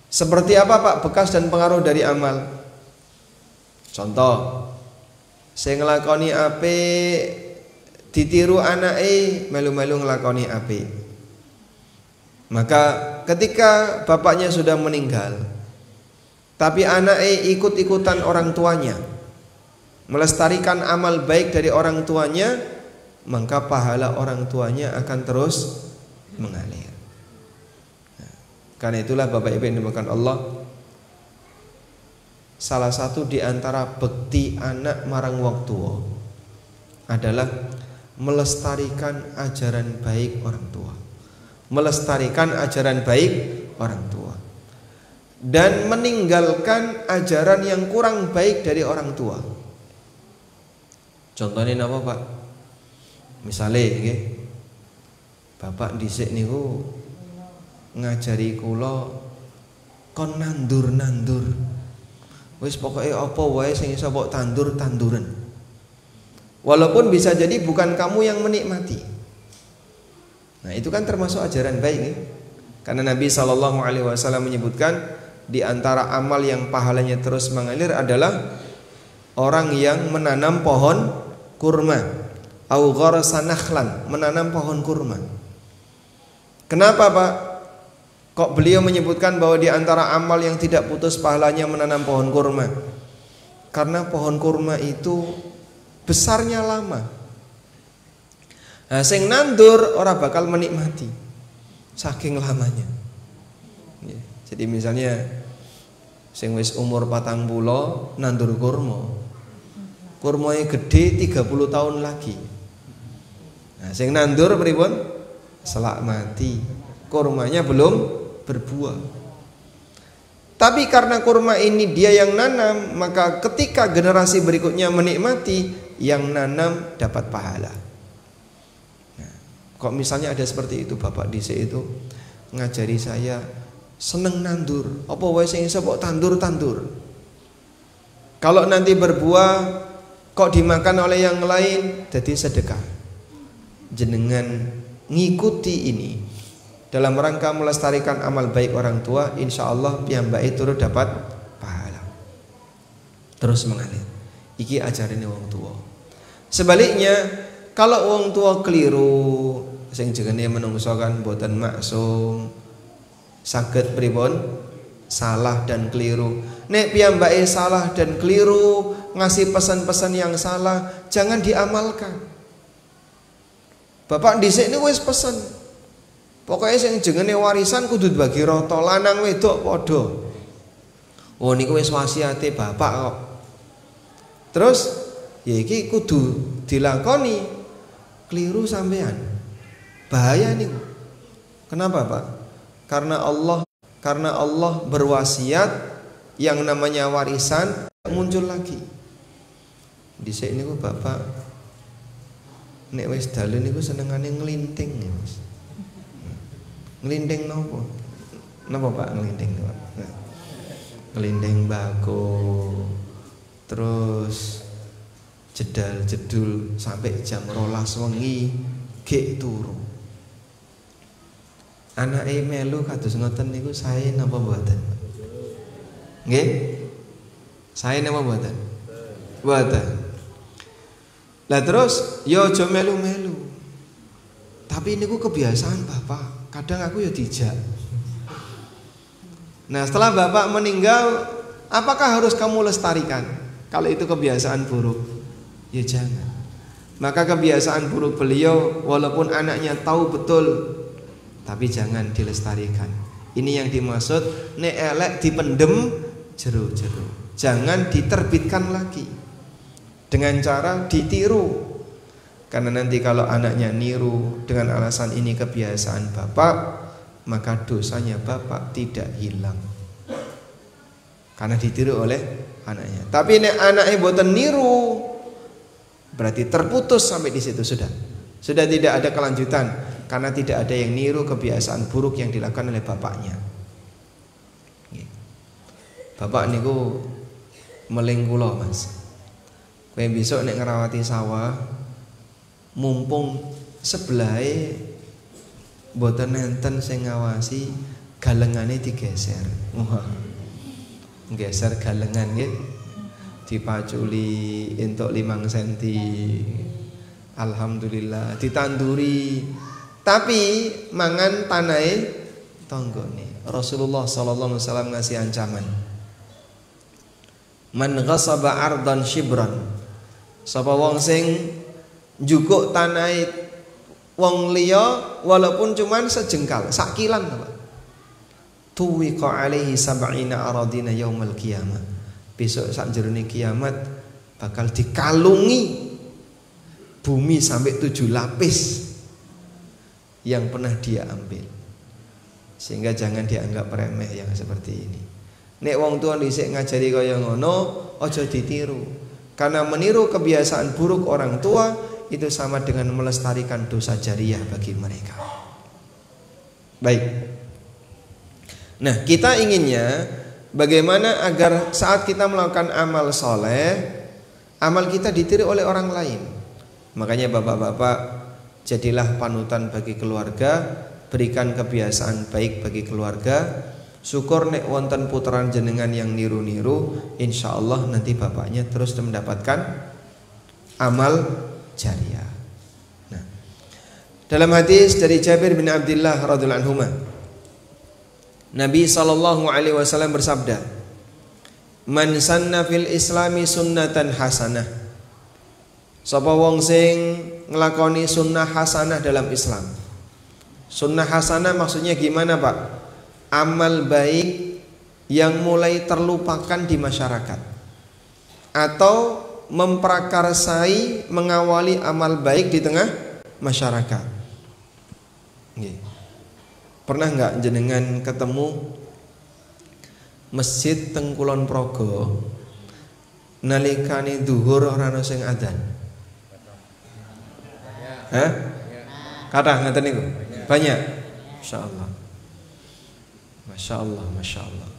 Speaker 1: Seperti apa Pak bekas dan pengaruh dari amal? Contoh, saya ngelakoni ape, ditiru anake melu-melu ngelakoni ape. Maka ketika bapaknya sudah meninggal, tapi anake ikut-ikutan orang tuanya, melestarikan amal baik dari orang tuanya, maka pahala orang tuanya akan terus mengalir. Nah, karena itulah Bapak Ibu yang dimakan Allah, salah satu di antara bekti anak marang wong tua adalah melestarikan ajaran baik orang tua. Melestarikan ajaran baik orang tua dan meninggalkan ajaran yang kurang baik dari orang tua. Contohnya apa Pak? Misalnya bapak dhisik niku ngajari kula kon nandur-nandur. Wis pokoke apa wae sing iso mbok tandur-tanduran. Walaupun bisa jadi bukan kamu yang menikmati. Nah, itu kan termasuk ajaran baik ya? Karena Nabi Shallallahu Alaihi Wasallam menyebutkan di antara amal yang pahalanya terus mengalir adalah orang yang menanam pohon kurma. Au gharasa nakhlan, menanam pohon kurma. Kenapa Pak? Kok beliau menyebutkan bahwa di antara amal yang tidak putus pahalanya menanam pohon kurma? Karena pohon kurma itu besarnya lama. Nah, sing nandur ora bakal menikmati saking lamanya. Ya, jadi misalnya sing wis umur 40 nandur kurma. Kurmanya gede 30 tahun lagi. Nah, sing nandur pripun? Selak mati. Kurmanya belum berbuah. Tapi karena kurma ini dia yang nanam, maka ketika generasi berikutnya menikmati, yang nanam dapat pahala. Nah, kok misalnya ada seperti itu, Bapak dhisik itu ngajari saya seneng nandur. Apa wae sing iso kok tandur-tandur. Kalau nanti berbuah kok dimakan oleh yang lain, jadi sedekah. Jenengan ngikuti ini dalam rangka melestarikan amal baik orang tua, insya Allah piyambake turut dapat pahala. Terus mengalir. Iki ajarane wong tua. Sebaliknya, kalau wong tua keliru, sing jenenge menungso kan boten maksum, saged pripun? Salah dan keliru. Nek piyambake salah dan keliru, ngasih pesan-pesan yang salah, jangan diamalkan. Bapak dhisik niku wis pesen. Pokoknya sing jenenge warisan kudu dibagi rata, lanang wedok padha. Oh niku wis wasiate bapak kok. Terus ya iki kudu dilakoni. Keliru sampean. Bahaya niku. Kenapa, Pak? Karena Allah berwasiat yang namanya warisan muncul lagi. Dhisik niku bapak nek wis dalu niku senengane nglinting ya, Mas. Ngelinding nopo? Napa Pak ngelinding Pak? Ngelinding bako. Terus jedal jedul sampai jam 12 wengi gek turu. Anake melu kados ngoten niku sae napa mboten? Nggih? Sae napa mboten? Mboten. Lah terus yo aja melu-melu. Tapi niku kebiasaan Bapak. Kadang aku ya dijak. Nah setelah bapak meninggal, apakah harus kamu lestarikan? Kalau itu kebiasaan buruk, ya jangan. Maka kebiasaan buruk beliau, walaupun anaknya tahu betul, tapi jangan dilestarikan. Ini yang dimaksud nek elek dipendem jero-jero. Jangan diterbitkan lagi dengan cara ditiru. Karena nanti kalau anaknya niru dengan alasan ini kebiasaan bapak, maka dosanya bapak tidak hilang karena ditiru oleh anaknya. Tapi nek anaknya boten niru, berarti terputus sampai di situ sudah tidak ada kelanjutan karena tidak ada yang niru kebiasaan buruk yang dilakukan oleh bapaknya. Bapak niku meling kula Mas. Kowe besok nek ngerawati sawah, mumpung sebelahe boten enten sing ngawasi, galengane digeser. Wah. Geser galengan nggih. Dipaculi entuk 5 cm. Alhamdulillah ditanduri. Tapi mangan tanahe tanggane. Rasulullah sallallahu alaihi wasallam ngasih ancaman. Man ghasaba ardan shibran. Sapa wong sing njukuk tanah wong liya walaupun cuman sejengkal, sakilan Pak. Tuwiqa alaihi sab'ina aradina yaumal qiyamah. Besok sak jerone kiamat bakal dikalungi bumi sampai 7 lapis yang pernah dia ambil. Sehingga jangan dianggap remeh yang seperti ini. Nek wong tua dhisik ngajari kaya ngono, aja ditiru. Karena meniru kebiasaan buruk orang tua itu sama dengan melestarikan dosa jariah bagi mereka. Baik. Nah, kita inginnya bagaimana agar saat kita melakukan amal soleh, amal kita ditiru oleh orang lain. Makanya bapak-bapak, jadilah panutan bagi keluarga, berikan kebiasaan baik bagi keluarga. Syukur nek wonten puteran jenengan yang niru-niru, insya Allah nanti bapaknya terus mendapatkan amal jariah. Nah, dalam hadis dari Jabir bin Abdullah radhiyallahu anhu, Nabi sallallahu alaihi wasallam bersabda, Man sanna fil islami sunnatan hasanah. Sapa wong sing nglakoni sunnah hasanah dalam Islam. Sunnah hasanah maksudnya gimana, Pak? Amal baik yang mulai terlupakan di masyarakat, atau memprakarsai mengawali amal baik di tengah masyarakat. Pernah nggak jenengan ketemu masjid teng Kulon Progo nalikane zuhur ora ana sing adzan? Hah? Kathah ngaten niku? Banyak. Masyaallah. Masyaallah, masyaallah.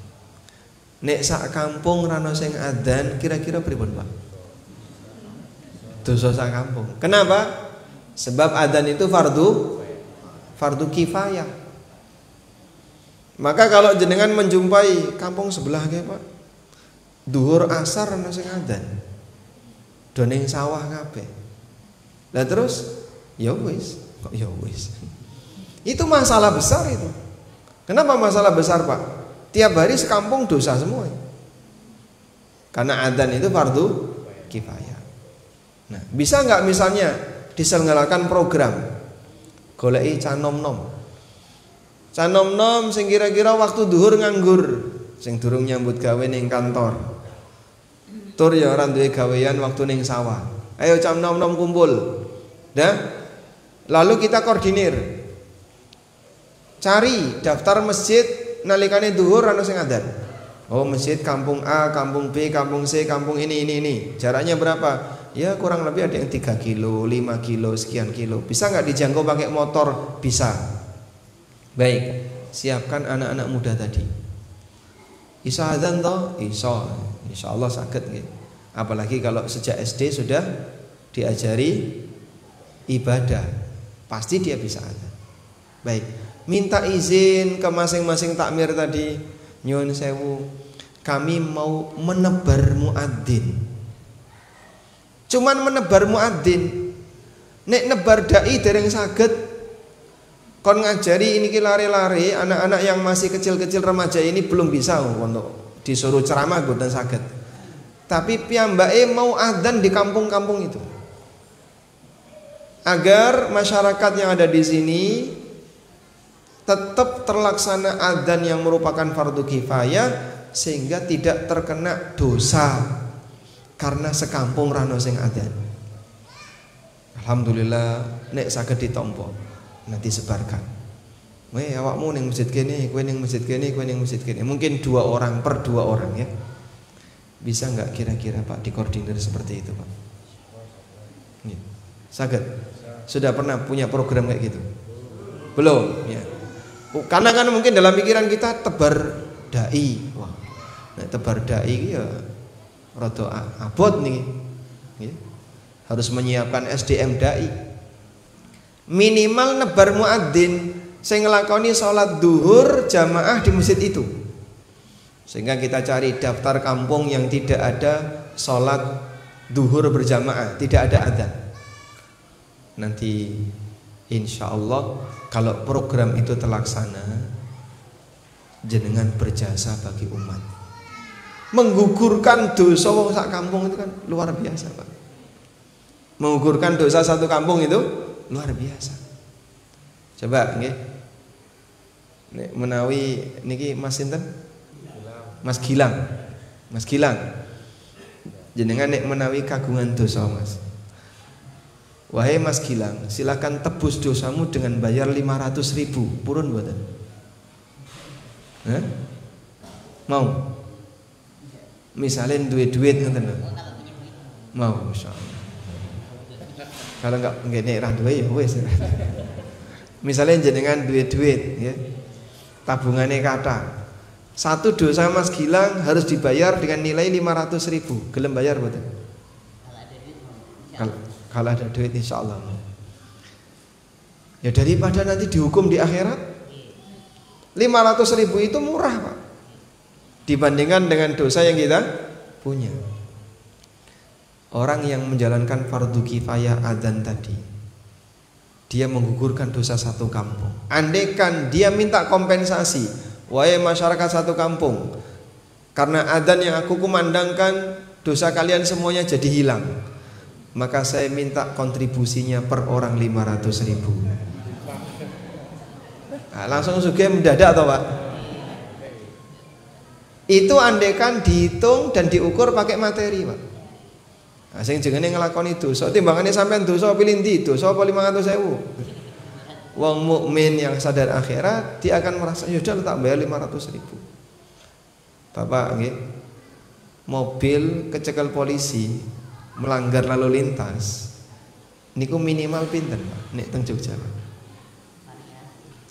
Speaker 1: Nek sak kampung ora ana sing adzan, kira-kira pripun, Pak? Dosa sak kampung. Kenapa? Sebab adzan itu fardu kifayah. Maka kalau jenengan menjumpai kampung sebelah kayak Pak, duhur asar ana sing adzan, do ning sawah kabeh. Lah terus ya wis, kok ya wis. Itu masalah besar itu. Kenapa masalah besar, Pak? Tiap hari sekampung dosa semua. Karena adzan itu fardu kifayah. Nah, bisa nggak misalnya diselenggarakan program goleki canom-nom. Canom-nom sing kira-kira waktu duhur nganggur, sing durung nyambut gawe ning kantor. Tur ya ora duwe gawean waktu ning sawah. Ayo canom-nom kumpul. Dah. Lalu kita koordinir. Cari daftar masjid nalikane duhur ana sing adzan. Oh, masjid kampung A, kampung B, kampung C, kampung ini. Jaraknya berapa? Ya kurang lebih ada yang 3 kilo, 5 kilo, sekian kilo. Bisa nggak dijangkau pakai motor? Bisa. Baik, siapkan anak-anak muda tadi. Iso adzan toh? Iso. Insyaallah saged nggih. Apalagi kalau sejak SD sudah diajari ibadah. Pasti dia bisa adzan. Baik, minta izin ke masing-masing takmir tadi. Nyuwun sewu, kami mau menebar muadzin. Cuman menebar muadzin. Nek nebar dai dereng saged. Kon ngajari ini ki lari-lari, anak-anak yang masih kecil-kecil remaja ini belum bisa untuk disuruh ceramah boten saged. Tapi piyambake mau adzan di kampung-kampung itu. Agar masyarakat yang ada di sini tetap terlaksana adzan yang merupakan fardu kifayah, sehingga tidak terkena dosa karena sekampung rano sing adzan. Alhamdulillah nek saged ditampa, nanti sebarkan. Weh awakmu ning masjid kene, kowe ning masjid kene, kowe ning masjid kene. Mungkin 2 orang per 2 orang ya. Bisa enggak kira-kira Pak dikoordinir seperti itu, Pak? Saged. Sudah pernah punya program kayak gitu? Belum, ya. Karena kan mungkin dalam pikiran kita tebar dai. Wah. Nek tebar dai ya rada abot nih. Ya. Harus menyiapkan SDM dai. Minimal nebar muadzin sing nglakoni salat duhur jamaah di masjid itu. Sehingga kita cari daftar kampung yang tidak ada salat duhur berjamaah, tidak ada adzan. Nanti insya Allah kalau program itu terlaksana, jenengan berjasa bagi umat, menggugurkan dosa wong sak kampung itu kan luar biasa, Pak. Menggugurkan dosa satu kampung itu luar biasa. Coba nggih. Nek menawi niki Mas sinten? Mas Gilang. Mas Gilang. Jenengan nek menawi kagungan dosa, Mas. Wahai Mas Gilang, silakan tebus dosamu dengan bayar 500.000. Purun mboten? Mau? Misalnya duit ngoten lho. Mau insyaallah. Kalau enggak ngene ra duwe ya wis. Misalnya jenengan duit ya. Tabungannya kata. Satu dosa Mas Gilang harus dibayar dengan nilai 500.000. Gelem bayar mboten? Kalau ada duit insya Allah. Ya daripada nanti dihukum di akhirat. 500.000 itu murah, Pak, dibandingkan dengan dosa yang kita punya. Orang yang menjalankan fardu kifayah adzan tadi, dia menggugurkan dosa satu kampung. Andaikan dia minta kompensasi, wahai masyarakat satu kampung, Karena adzan yang aku kumandangkan, dosa kalian semuanya jadi hilang. Maka saya minta kontribusinya per orang 500.000. Nah, langsung sugih mendadak atau Pak? Itu andekan dihitung dan diukur pakai materi Pak. Nah, sing jenenge nglakoni dosa, timbangane sampean dosa pilih ndi? Dosa apa 500.000? Wong mukmin yang sadar akhirat, dia akan merasa ya udah tak bayar 500.000. Bapak nggih, mobil kecekel polisi melanggar lalu lintas niku minimal pinten Pak nek teng Jogja Pak?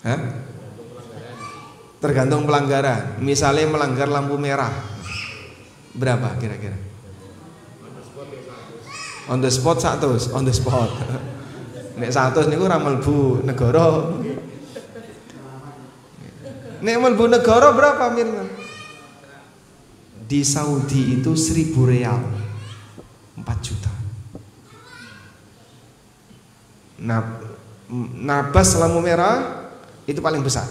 Speaker 1: Hah? Tergantung pelanggaran. Misalnya melanggar lampu merah, berapa kira-kira? On the spot 100, on the spot. Nek 100 niku ra mlebu negara. Nek mlebu negara berapa Mirna? Di Saudi itu 1.000 real 4 juta. Nabas lampu merah itu paling besar.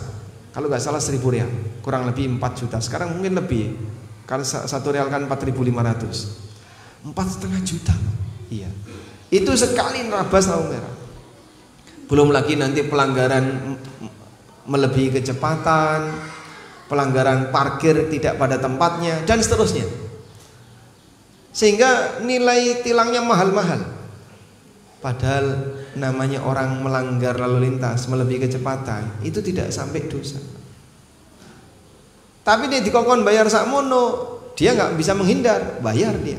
Speaker 1: Kalau nggak salah 1.000 real, kurang lebih 4 juta. Sekarang mungkin lebih, karena 1 real kan 4.500, 4,5 juta. Iya, itu sekali nabas lampu merah. Belum lagi nanti pelanggaran melebihi kecepatan, pelanggaran parkir tidak pada tempatnya, dan seterusnya. Sehingga nilai tilangnya mahal-mahal. Padahal namanya orang melanggar lalu lintas, melebihi kecepatan, itu tidak sampai dosa. Tapi dia dikongkon bayar sakmono, dia nggak bisa menghindar, bayar dia.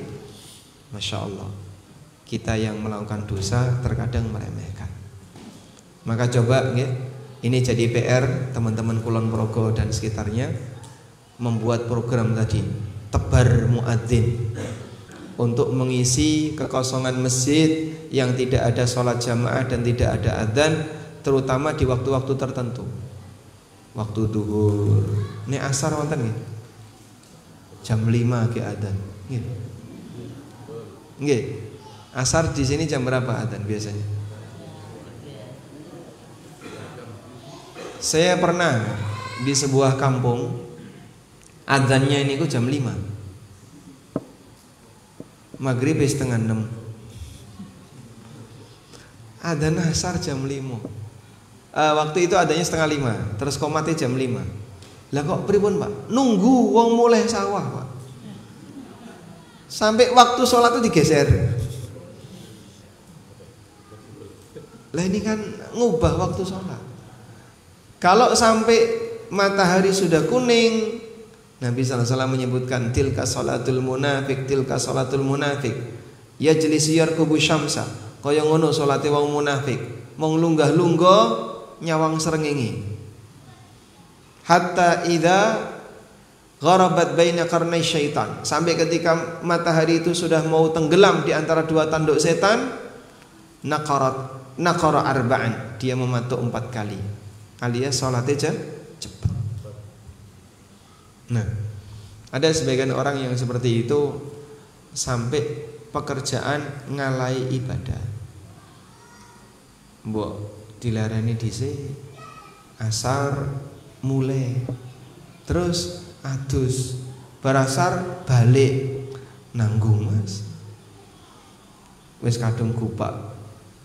Speaker 1: Masya Allah, kita yang melakukan dosa terkadang meremehkan. Maka coba ini jadi PR teman-teman Kulon Progo dan sekitarnya, membuat program tadi tebar muadzin untuk mengisi kekosongan masjid yang tidak ada sholat jamaah dan tidak ada adzan, terutama di waktu-waktu tertentu. Waktu duhur, ini asar wonten nggih? Jam 5 ke adzan. Nggih. Nggih. Asar di sini jam berapa adzan biasanya? Saya pernah di sebuah kampung, adzannya ini jam 5, maghrib setengah 6, adzan asar jam 5. Waktu itu adanya setengah 5, terus komatnya jam 5. Lah kok pripun Pak? Nunggu wong mulai sawah Pak, sampai waktu sholat itu digeser. Lah ini kan ngubah waktu sholat. Kalau sampai matahari sudah kuning, Nabi SAW menyebutkan tilka salatul munafik, tilka salatul munafik. Yajlis yarkubu syamsa, kaya ngono salate wong munafik, mong lunggah-lungguh nyawang srengenge. Hatta idza gharabat baina qarnai syaitan, sampai ketika matahari itu sudah mau tenggelam di antara dua tanduk setan, naqara arba'an, dia mematuk 4 kali. Alias sholatnya cepat. Nah, ada sebagian orang yang seperti itu sampai pekerjaan ngalai ibadah. Mbok dilarani dhisik, asar mulai, terus adus, barasar balik, nanggung Mas. Wis kadung kupak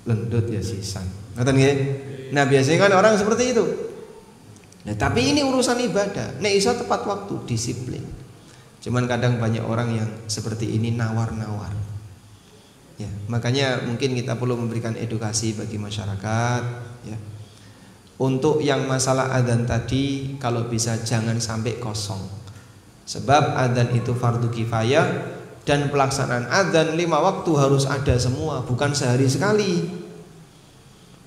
Speaker 1: lendut ya sisan. Ngoten nggih? Nah, biasanya kan orang seperti itu. Nah, tapi ini urusan ibadah. Nek iso tepat waktu, disiplin. Cuman kadang banyak orang yang seperti ini nawar-nawar. Ya, makanya mungkin kita perlu memberikan edukasi bagi masyarakat, ya. Untuk yang masalah adzan tadi, kalau bisa jangan sampai kosong. Sebab adzan itu fardu kifayah, dan pelaksanaan adzan 5 waktu harus ada semua, bukan sehari sekali.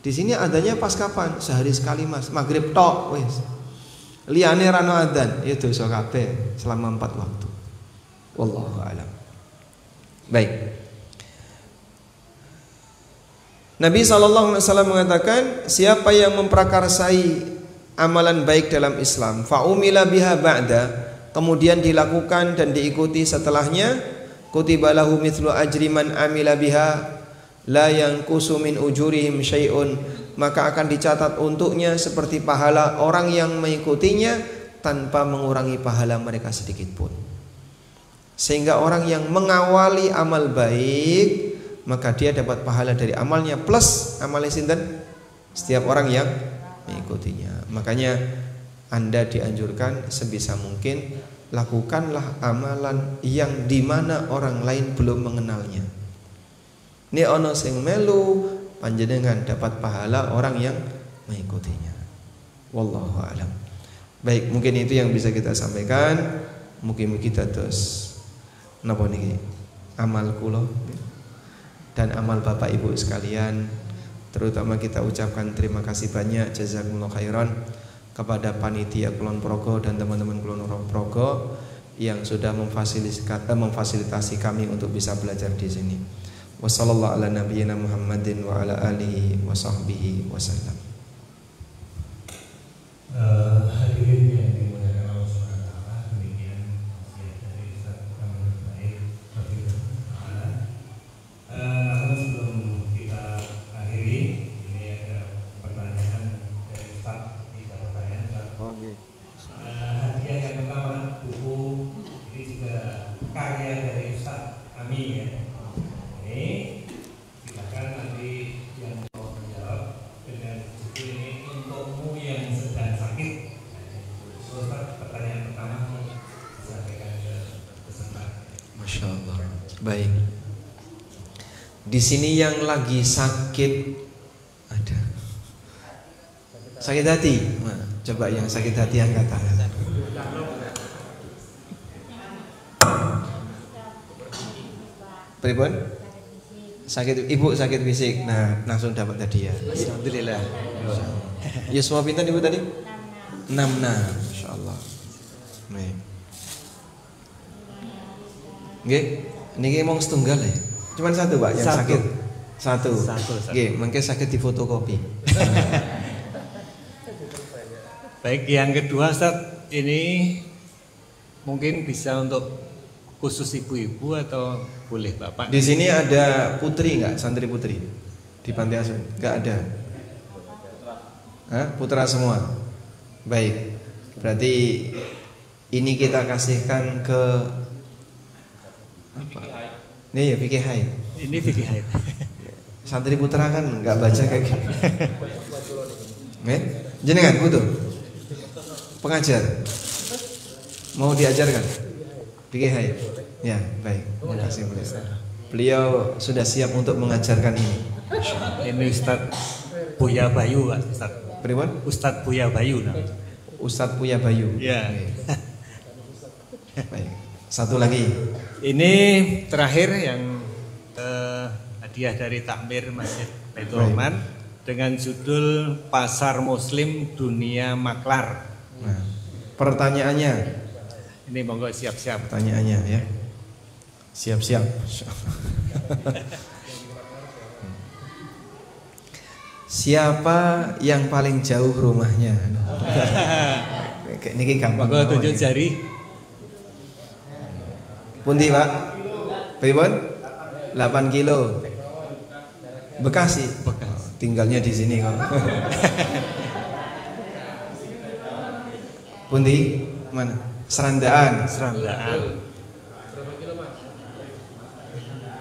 Speaker 1: Di sini adanya pas kapan? Sehari sekali Mas, maghrib tok wis. Liyane rano adzan, ya dosa kabeh selama 4 waktu. Wallahu a'lam. Baik. Nabi SAW mengatakan, siapa yang memprakarsai amalan baik dalam Islam, fa'umila biha ba'da, kemudian dilakukan dan diikuti setelahnya, kutiba lahu mithlu ajri man amila biha la yanqusu min ujurihim syai'un, maka akan dicatat untuknya seperti pahala orang yang mengikutinya tanpa mengurangi pahala mereka sedikit pun. Sehingga orang yang mengawali amal baik, maka dia dapat pahala dari amalnya plus amalnya sinten? Setiap orang yang mengikutinya. Makanya Anda dianjurkan sebisa mungkin lakukanlah amalan yang dimana orang lain belum mengenalnya. Ini ono sing melu, panjenengan dapat pahala orang yang mengikutinya. Wallahu a'lam. Baik, mungkin itu yang bisa kita sampaikan. Mungkin kita terus napa niki amal kula dan amal Bapak Ibu sekalian, terutama kita ucapkan terima kasih banyak jazakumullah khairan kepada panitia Kulon Progo dan teman-teman Kulon Progo yang sudah memfasilitasi kami untuk bisa belajar di sini. Wassallallahu ala nabiyyina Muhammadin wa ala alihi wa sahbihi wasallam.
Speaker 2: Hadirin yang dimuliakan Allah Subhanahu wa taala, demikian nasihat dari Ustaz Muhammad Baik Rafiqullah. Namun sebelum kita akhiri, ini ada pertanyaan dari Ustaz, tiga pertanyaan Ustaz. Hadiah yang pertama buku ini juga karya dari Ustaz Ami ya. Ini silakan nanti yang mau menjawab dengan judul ini untukmu yang sedang sakit. Ustaz, pertanyaan pertama disampaikan ke peserta.
Speaker 1: Masya Allah. Baik. Di sini yang lagi sakit ada. Sakit hati. Nah, coba yang sakit hati angkat tangan. Pripun? Sakit ibu sakit fisik. Nah, langsung dapat hadiah. Alhamdulillah. Yuswa pinten ibu tadi? 66. Masyaallah. Nih. Nggih, niki mong setunggal ya. Cuman satu, Pak, yang sakit. Satu. Nggih, mengke sakit di fotokopi.
Speaker 2: Baik, yang kedua Ustaz, ini mungkin bisa untuk khusus ibu-ibu atau boleh Bapak?
Speaker 1: Di sini ada putri enggak? Santri putri di Panti Asuhan? Enggak ada. Hah? Putra semua. Baik. Berarti ini kita kasihkan ke apa? Nih ya fikih haid.
Speaker 2: Ini fikih haid.
Speaker 1: Santri putra kan enggak baca kayak gini. Nggih? Jenengan butuh pengajar. Mau diajarkan? Fikih haid. Ya, baik. Terima kasih beliau. Beliau sudah siap untuk mengajarkan ini.
Speaker 2: Ini Ustaz Buya Bayu, Ustaz.
Speaker 1: Pripun?
Speaker 2: Ustaz Buya Bayu nah.
Speaker 1: Ustadz Buya Bayu.
Speaker 2: Ya.
Speaker 1: Baik. Satu lagi.
Speaker 2: Ini terakhir yang hadiah dari Takmir Masjid Baitur Rahman dengan judul Pasar Muslim Dunia Maklar.
Speaker 1: Nah, pertanyaannya.
Speaker 2: Ini monggo siap-siap.
Speaker 1: Pertanyaannya ya. Siap-siap. Siapa yang paling jauh rumahnya? Niki gampang.
Speaker 2: Monggo tunjuk jari.
Speaker 1: Pundi, Pak? Pripun? 8 kilo. Bekasi. Tinggalnya di sini kok. Pundi? Mana? Serandaan.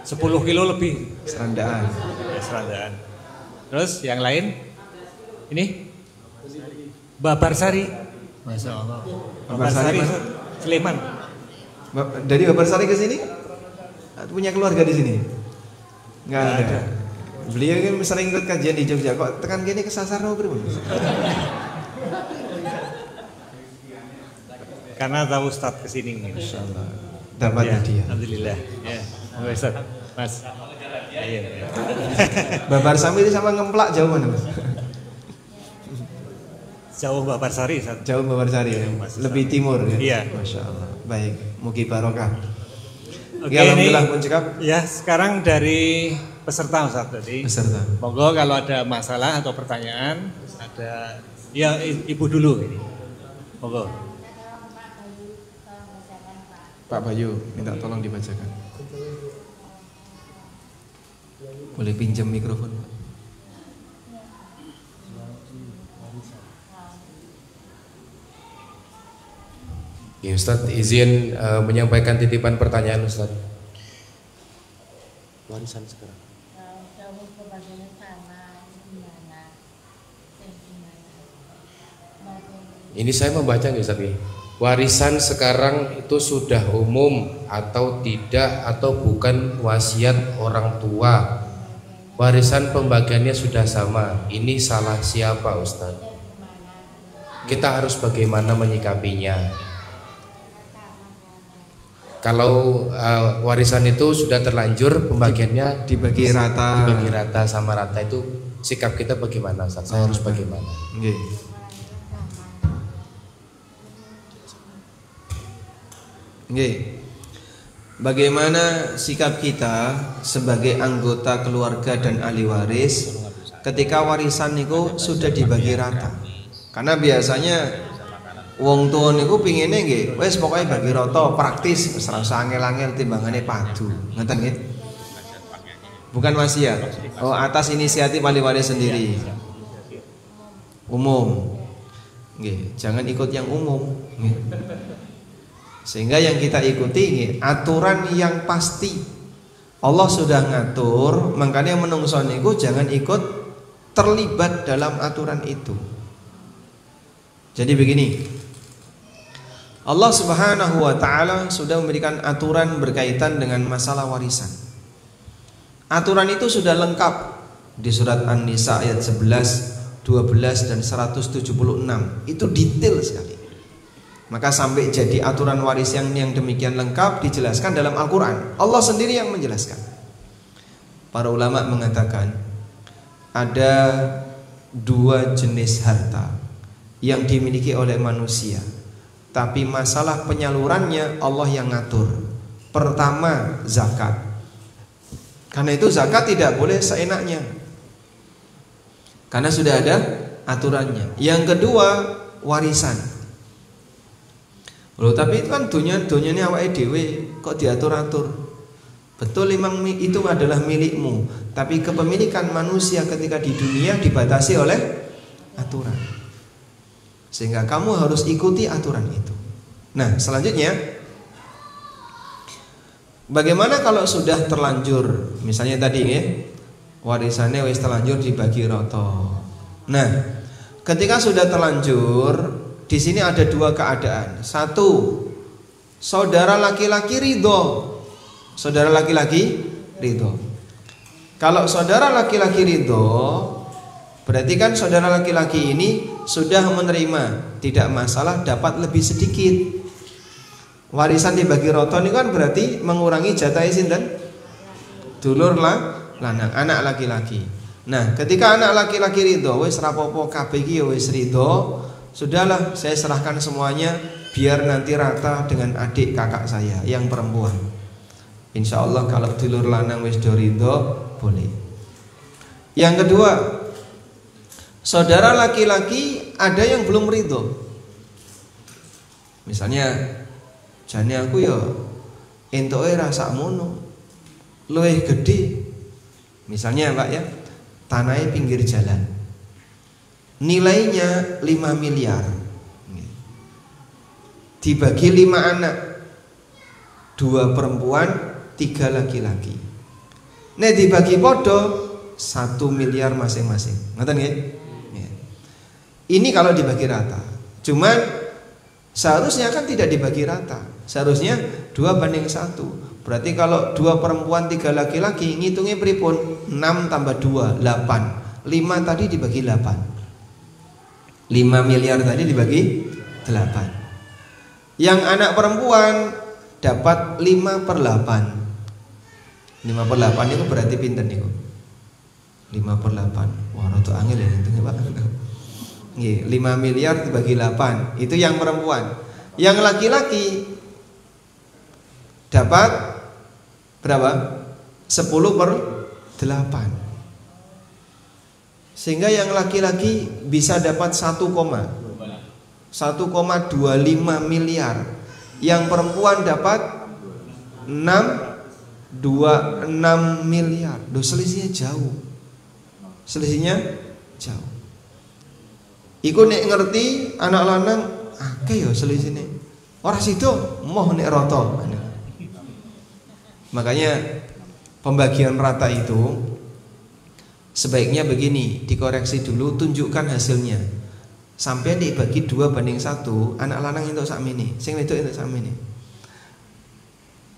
Speaker 2: 10 kilo lebih.
Speaker 1: Serandaan.
Speaker 2: Ya, Serandaan. Terus yang lain? Ini? Babarsari. Masya Allah.
Speaker 1: Babarsari mana?
Speaker 2: Sleman.
Speaker 1: Dari Babarsari ke sini? Punya keluarga di sini? Enggak ada. Beliau kan sering ikut kajian di Jogja. Kok tekan gini kesasar no bro?
Speaker 2: Karena tahu Ustaz kesini.
Speaker 1: Insyaallah dapat
Speaker 2: Ya,
Speaker 1: hadiah.
Speaker 2: alhamdulillah. Ya, Ustaz. Mas. Iya.
Speaker 1: Babar Sami sama ngemplak jauh mana, Mas?
Speaker 2: Jauh Babarsari, Ustaz.
Speaker 1: Jauh Babarsari ya. Lebih timur ya.
Speaker 2: Iya.
Speaker 1: Masya Allah. Baik, mugi barokah.
Speaker 2: Oke,
Speaker 1: alhamdulillah
Speaker 2: ini,
Speaker 1: pun cekap.
Speaker 2: Ya, sekarang dari peserta Ustaz tadi.
Speaker 1: Peserta.
Speaker 2: Monggo kalau ada masalah atau pertanyaan, ada ya Ibu dulu ini. Monggo.
Speaker 1: Pak Bayu minta tolong dibacakan. Boleh pinjam mikrofon, Pak?
Speaker 3: Ya Ustaz, izin menyampaikan titipan pertanyaan Ustaz. Warisan sekarang. Ini saya membaca nggak Ustaz? Warisan sekarang itu sudah umum atau tidak, atau bukan wasiat orang tua? Warisan pembagiannya sudah sama. Ini salah siapa Ustaz? Kita harus bagaimana menyikapinya? Kalau warisan itu sudah terlanjur, pembagiannya
Speaker 1: dibagi rata
Speaker 3: sama rata, itu sikap kita bagaimana Ustaz? Saya harus bagaimana?
Speaker 1: Bagaimana sikap kita sebagai anggota keluarga dan ahli waris ketika warisan itu sudah dibagi rata? Karena biasanya wong tua niku pinginnya nggih, wes pokoknya bagi rata, praktis, ora usah angel-angel timbangane padu. Ngoten nggih. Bukan wasiat. Oh, atas inisiatif ahli waris sendiri. Umum. Nggih, jangan ikut yang umum. Nggih. Sehingga yang kita ikuti aturan yang pasti. Allah sudah ngatur, makanya menungso niku jangan ikut terlibat dalam aturan itu. Jadi begini, Allah Subhanahu wa ta'ala sudah memberikan aturan berkaitan dengan masalah warisan. Aturan itu sudah lengkap di surat An-Nisa ayat 11, 12 dan 176. Itu detail sekali. Maka sampai jadi aturan waris yang demikian lengkap dijelaskan dalam Al-Quran. Allah sendiri yang menjelaskan. Para ulama mengatakan ada dua jenis harta yang dimiliki oleh manusia, tapi masalah penyalurannya Allah yang ngatur. Pertama, zakat. Karena itu zakat tidak boleh seenaknya, karena sudah ada aturannya. Yang kedua, warisan. Loh, tapi itu kan dunia awake dhewe kok diatur-atur. Betul, memang itu adalah milikmu, tapi kepemilikan manusia ketika di dunia dibatasi oleh aturan. Sehingga kamu harus ikuti aturan itu. Nah, selanjutnya, bagaimana kalau sudah terlanjur, misalnya tadi ya, warisannya wis terlanjur dibagi rata. Nah, ketika sudah terlanjur, di sini ada dua keadaan. Satu, saudara laki-laki ridho. Saudara laki-laki ridho. Kalau saudara laki-laki ridho, berarti kan saudara laki-laki ini sudah menerima, tidak masalah dapat lebih sedikit. Warisan dibagi rata ini kan berarti mengurangi jatah sinten? Dulur lanang, anak laki-laki. Nah, ketika anak laki-laki ridho, wis rapopo kabeh iki wis ridho, sudahlah saya serahkan semuanya biar nanti rata dengan adik kakak saya yang perempuan. Insya Allah kalau dulur lanang wis do ridho boleh. Yang kedua, saudara laki-laki ada yang belum ridho. Misalnya, jane aku ya entuke rasa mono, luwih gede. Misalnya Pak ya, tanahnya pinggir jalan, nilainya 5 miliar, dibagi 5 anak, 2 perempuan, 3 laki-laki. Nah dibagi podo 1 miliar masing-masing. Ngoten nggih? Ini kalau dibagi rata. Cuman seharusnya kan tidak dibagi rata. Seharusnya 2:1. Berarti kalau 2 perempuan 3 laki-laki, ngitungnya pripun? 6 tambah 2 8. 5 tadi dibagi 8. 5 miliar tadi dibagi 8. Yang anak perempuan dapat 5/8. 5/8 itu berarti pinten niku? 5/8. Wah, rada angel ya hitungnya, Pak. Nggih, 5 miliar dibagi 8. Itu yang perempuan. Yang laki-laki dapat berapa? 10/8. Sehingga yang laki-laki bisa dapat 1,25 miliar. Yang perempuan dapat 6,26 miliar. Duh, selisihnya jauh. Selisihnya jauh. Iku nek ngerti anak lanang akeh ya selisihnya. Ora sido moh nek rata. Makanya pembagian rata itu sebaiknya begini, dikoreksi dulu, tunjukkan hasilnya. Sampai dibagi 2:1, anak lanang entuk sakmene, sing wedok entuk sakmene.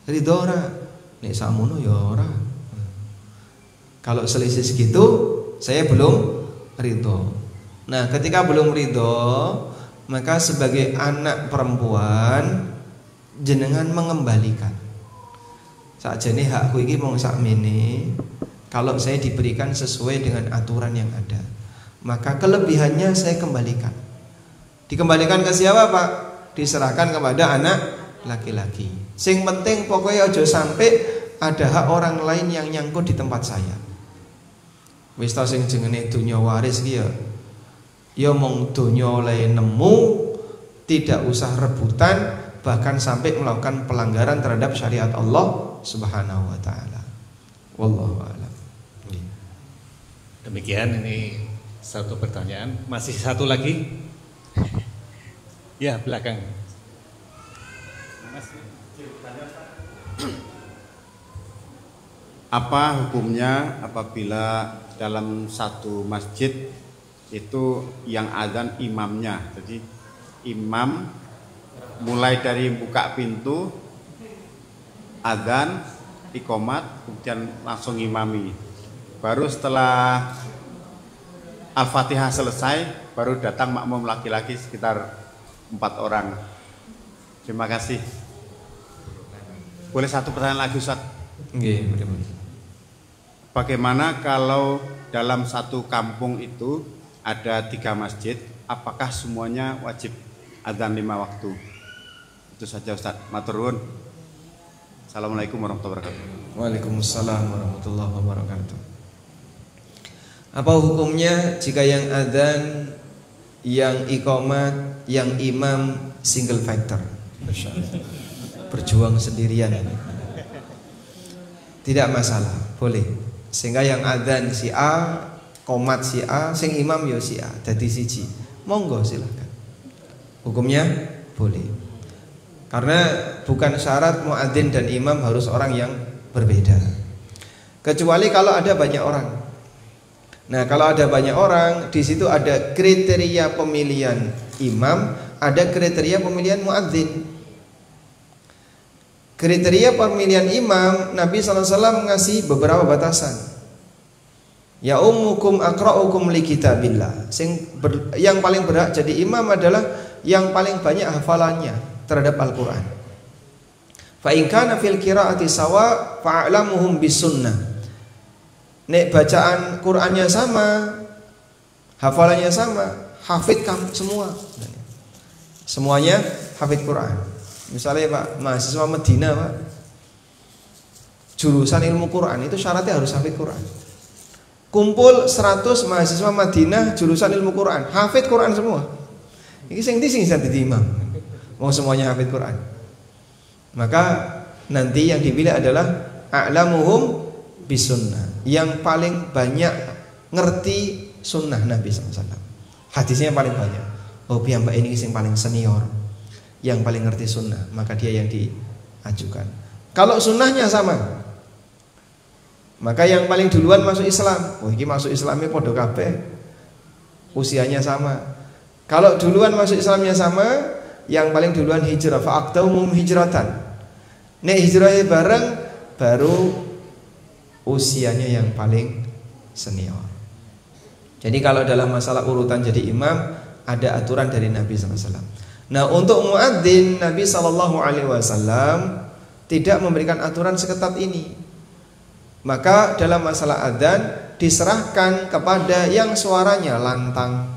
Speaker 1: Ridho ora? Nek sakmono ya ora. Kalau selisih segitu, saya belum ridho. Nah, ketika belum ridho, maka sebagai anak perempuan jenengan mengembalikan. Sakjane hakku iki mung sakmene. Kalau saya diberikan sesuai dengan aturan yang ada, maka kelebihannya saya kembalikan. Dikembalikan ke siapa, Pak? Diserahkan kepada anak laki-laki. Sing penting pokoknya aja sampai ada hak orang lain yang nyangkut di tempat saya. Wis ta sing jenenge dunya waris ki ya mong dunya oleh nemu, tidak usah rebutan, bahkan sampai melakukan pelanggaran terhadap syariat Allah Subhanahu wa taala. Wallahu a'lam.
Speaker 4: Demikian, ini satu pertanyaan. Masih satu lagi? Ya, belakang.
Speaker 5: Apa hukumnya apabila dalam satu masjid itu yang azan imamnya? Jadi imam mulai dari buka pintu, azan, iqomat, kemudian langsung imami. Baru setelah Al-Fatihah selesai, baru datang makmum laki-laki sekitar 4 orang. Terima kasih. Boleh satu pertanyaan lagi, Ustaz?
Speaker 1: Nggih, boleh.
Speaker 5: Bagaimana kalau dalam satu kampung itu ada 3 masjid, apakah semuanya wajib adzan 5 waktu? Itu saja, Ustaz. Matur nuwun. Assalamualaikum warahmatullahi wabarakatuh.
Speaker 1: Waalaikumsalam warahmatullahi wabarakatuh. Apa hukumnya jika yang adzan, yang iqamat, yang imam single factor? Berjuang sendirian. Tidak masalah, boleh. Sehingga yang adzan si A, qomat si A, sing imam yo si A, dadi siji. Monggo silakan. Hukumnya boleh. Karena bukan syarat muadzin dan imam harus orang yang berbeda. Kecuali kalau ada banyak orang. Nah, kalau ada banyak orang, di situ ada kriteria pemilihan imam, ada kriteria pemilihan muadzin. Kriteria pemilihan imam, Nabi SAW ngasih beberapa batasan. Ya ummukum aqra'ukum li kitabillah. Yang paling berhak jadi imam adalah yang paling banyak hafalannya terhadap Al-Quran. Fa in kana fil qiraati sawa fa'lamuhum bis sunnah. Nek bacaan Qur'annya sama, hafalannya sama, hafid kamu semua. Semuanya hafid Qur'an. Misalnya Pak, mahasiswa Medina Pak, jurusan ilmu Qur'an itu syaratnya harus hafid Qur'an. Kumpul 100 mahasiswa Madinah jurusan ilmu Qur'an, hafid Qur'an semua. Ini sing dadi imam. Mau semuanya hafid Qur'an. Maka nanti yang dipilih adalah a'lamuhum bisunnah, yang paling banyak ngerti sunnah Nabi SAW. Hadisnya yang paling banyak. Oh piyambak ini yang paling senior, yang paling ngerti sunnah, maka dia yang diajukan. Kalau sunnahnya sama, maka yang paling duluan masuk Islam. Oh ini masuk Islamnya podo kabeh, usianya sama. Kalau duluan masuk Islamnya sama, yang paling duluan hijrah, fa'aqtahum hijratan. Nek hijrahnya bareng, baru usianya yang paling senior. Jadi kalau dalam masalah urutan jadi imam, ada aturan dari Nabi SAW. Nah untuk muadzin, Nabi SAW tidak memberikan aturan seketat ini. Maka dalam masalah adzan diserahkan kepada yang suaranya lantang,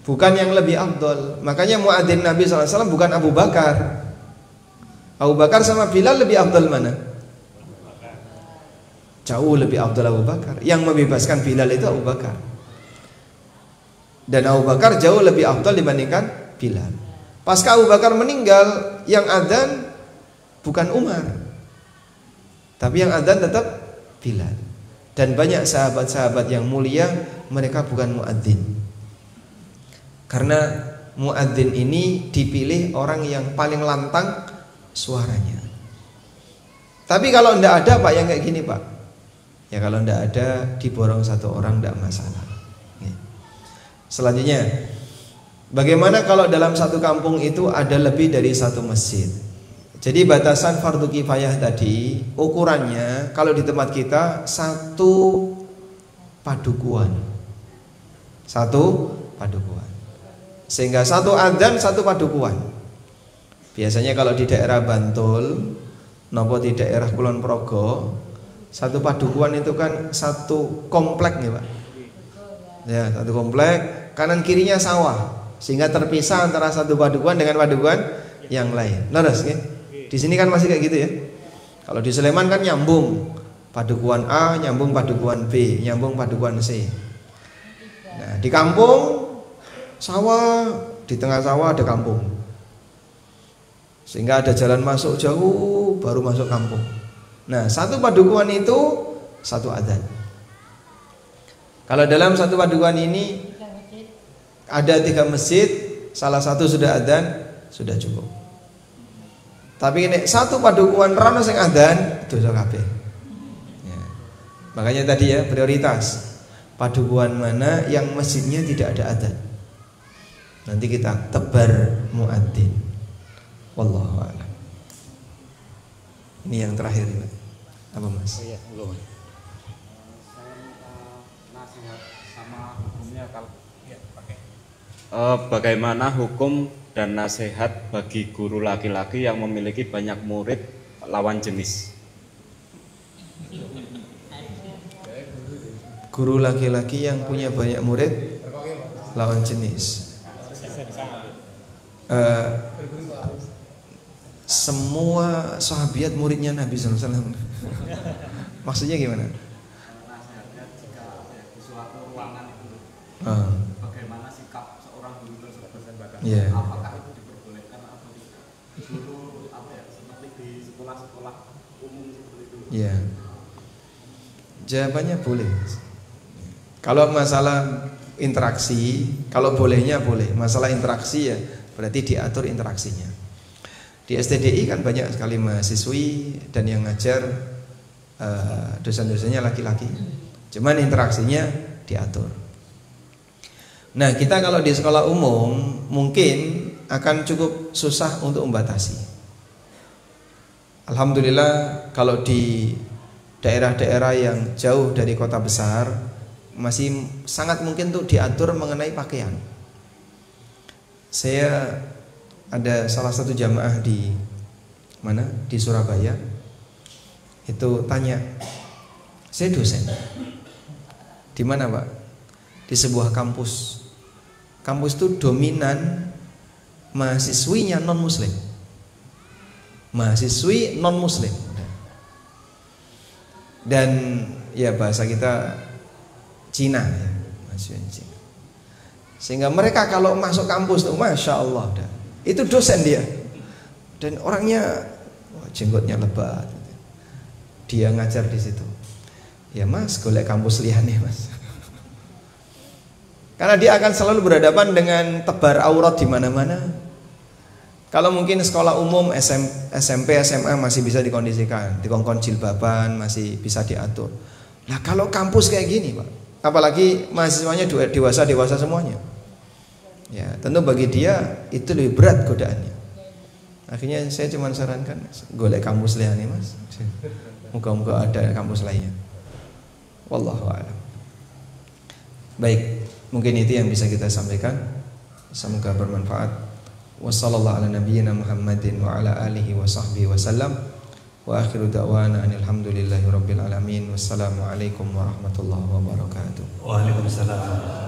Speaker 1: bukan yang lebih afdol. Makanya muadzin Nabi SAW bukan Abu Bakar. Abu Bakar sama Bilal lebih afdol mana? Jauh lebih afdal Abu Bakar. Yang membebaskan Bilal itu Abu Bakar. Dan Abu Bakar jauh lebih afdal dibandingkan Bilal. Pasca Abu Bakar meninggal, yang adzan bukan Umar, tapi yang adzan tetap Bilal. Dan banyak sahabat-sahabat yang mulia, mereka bukan muadzin. Karena muadzin ini dipilih orang yang paling lantang suaranya. Tapi kalau ndak ada Pak yang kayak gini Pak, ya kalau ndak ada diborong satu orang ndak masalah. Selanjutnya, bagaimana kalau dalam satu kampung itu ada lebih dari satu masjid? Jadi batasan fardu kifayah tadi ukurannya kalau di tempat kita satu padukuan. Satu padukuan. Sehingga satu adzan satu padukuan. Biasanya kalau di daerah Bantul, nopo di daerah Kulon Progo, satu padukuan itu kan satu komplek nih Pak. Ya, satu komplek, kanan kirinya sawah, sehingga terpisah antara satu padukuan dengan padukuan yang lain. Leres ya? Di sini kan masih kayak gitu ya. Kalau di Sleman kan nyambung, padukuan A nyambung padukuan B, nyambung padukuan C. Nah, di kampung sawah, di tengah sawah ada kampung. Sehingga ada jalan masuk jauh baru masuk kampung. Nah, satu padukuan itu satu adzan. Kalau dalam satu padukuan ini ada 3 masjid, salah satu sudah adzan, sudah cukup. Tapi ini satu padukuan rano sing adzan, dosa kabeh. Ya. Makanya tadi ya prioritas. Padukuan mana yang masjidnya tidak ada adzan. Nanti kita tebar muadzin. Wallahu a'lam. Ini yang terakhir Pak. Apa Mas?
Speaker 4: Oh iya, belum.
Speaker 6: Nasihat sama hukumnya kalau
Speaker 4: Ya, pakai.
Speaker 6: bagaimana hukum dan nasihat bagi guru laki-laki yang memiliki banyak murid lawan jenis?
Speaker 1: Guru laki-laki yang punya banyak murid lawan jenis. Semua sahabiat muridnya Nabi SAW. Maksudnya gimana?
Speaker 2: Nasihatnya jika di suatu ruangan itu bagaimana sikap seorang guru tersebut?
Speaker 1: Yeah.
Speaker 2: Apakah itu diperbolehkan atau tidak? Guru seperti di sekolah-sekolah umum seperti itu.
Speaker 1: Ya. Jawabannya boleh. Kalau masalah interaksi, kalau bolehnya boleh. Masalah interaksi ya berarti diatur interaksinya. Di STDI kan banyak sekali mahasiswi dan yang ngajar dosen-dosennya laki-laki. Cuman interaksinya diatur. Nah, kita kalau di sekolah umum mungkin akan cukup susah untuk membatasi. Alhamdulillah kalau di daerah-daerah yang jauh dari kota besar masih sangat mungkin tuh diatur mengenai pakaian. Saya ada salah satu jamaah di mana? Di Surabaya. Itu tanya, saya dosen. Di mana Pak? Di sebuah kampus. Kampus itu dominan mahasiswinya non muslim. Mahasiswi non muslim. Dan ya bahasa kita Cina ya, mahasiswa Cina. Sehingga mereka kalau masuk kampus tuh Masya Allah dah. Itu dosen dia. Dan orangnya jenggotnya lebat. Dia ngajar di situ. Ya Mas, golek kampus liyane Mas. Karena dia akan selalu berhadapan dengan tebar aurat di mana-mana. Kalau mungkin sekolah umum SMP, SMA masih bisa dikondisikan, dikongkon jilbaban masih bisa diatur. Nah kalau kampus kayak gini Pak, apalagi mahasiswanya dewasa semuanya. Ya tentu bagi dia itu lebih berat godaannya. Akhirnya saya cuma sarankan golek kampus liyane Mas. Moga-moga ada kampus lainnya. Wallahu a'lam. Baik, mungkin itu yang bisa kita sampaikan. Semoga bermanfaat. Wassallallahu ala nabiyyina Muhammadin wa ala alihi wa sahbihi wasallam. Wa akhiru da'wana alhamdulillahi rabbil alamin. Wassalamualaikum warahmatullahi wabarakatuh.
Speaker 4: Waalaikumsalam.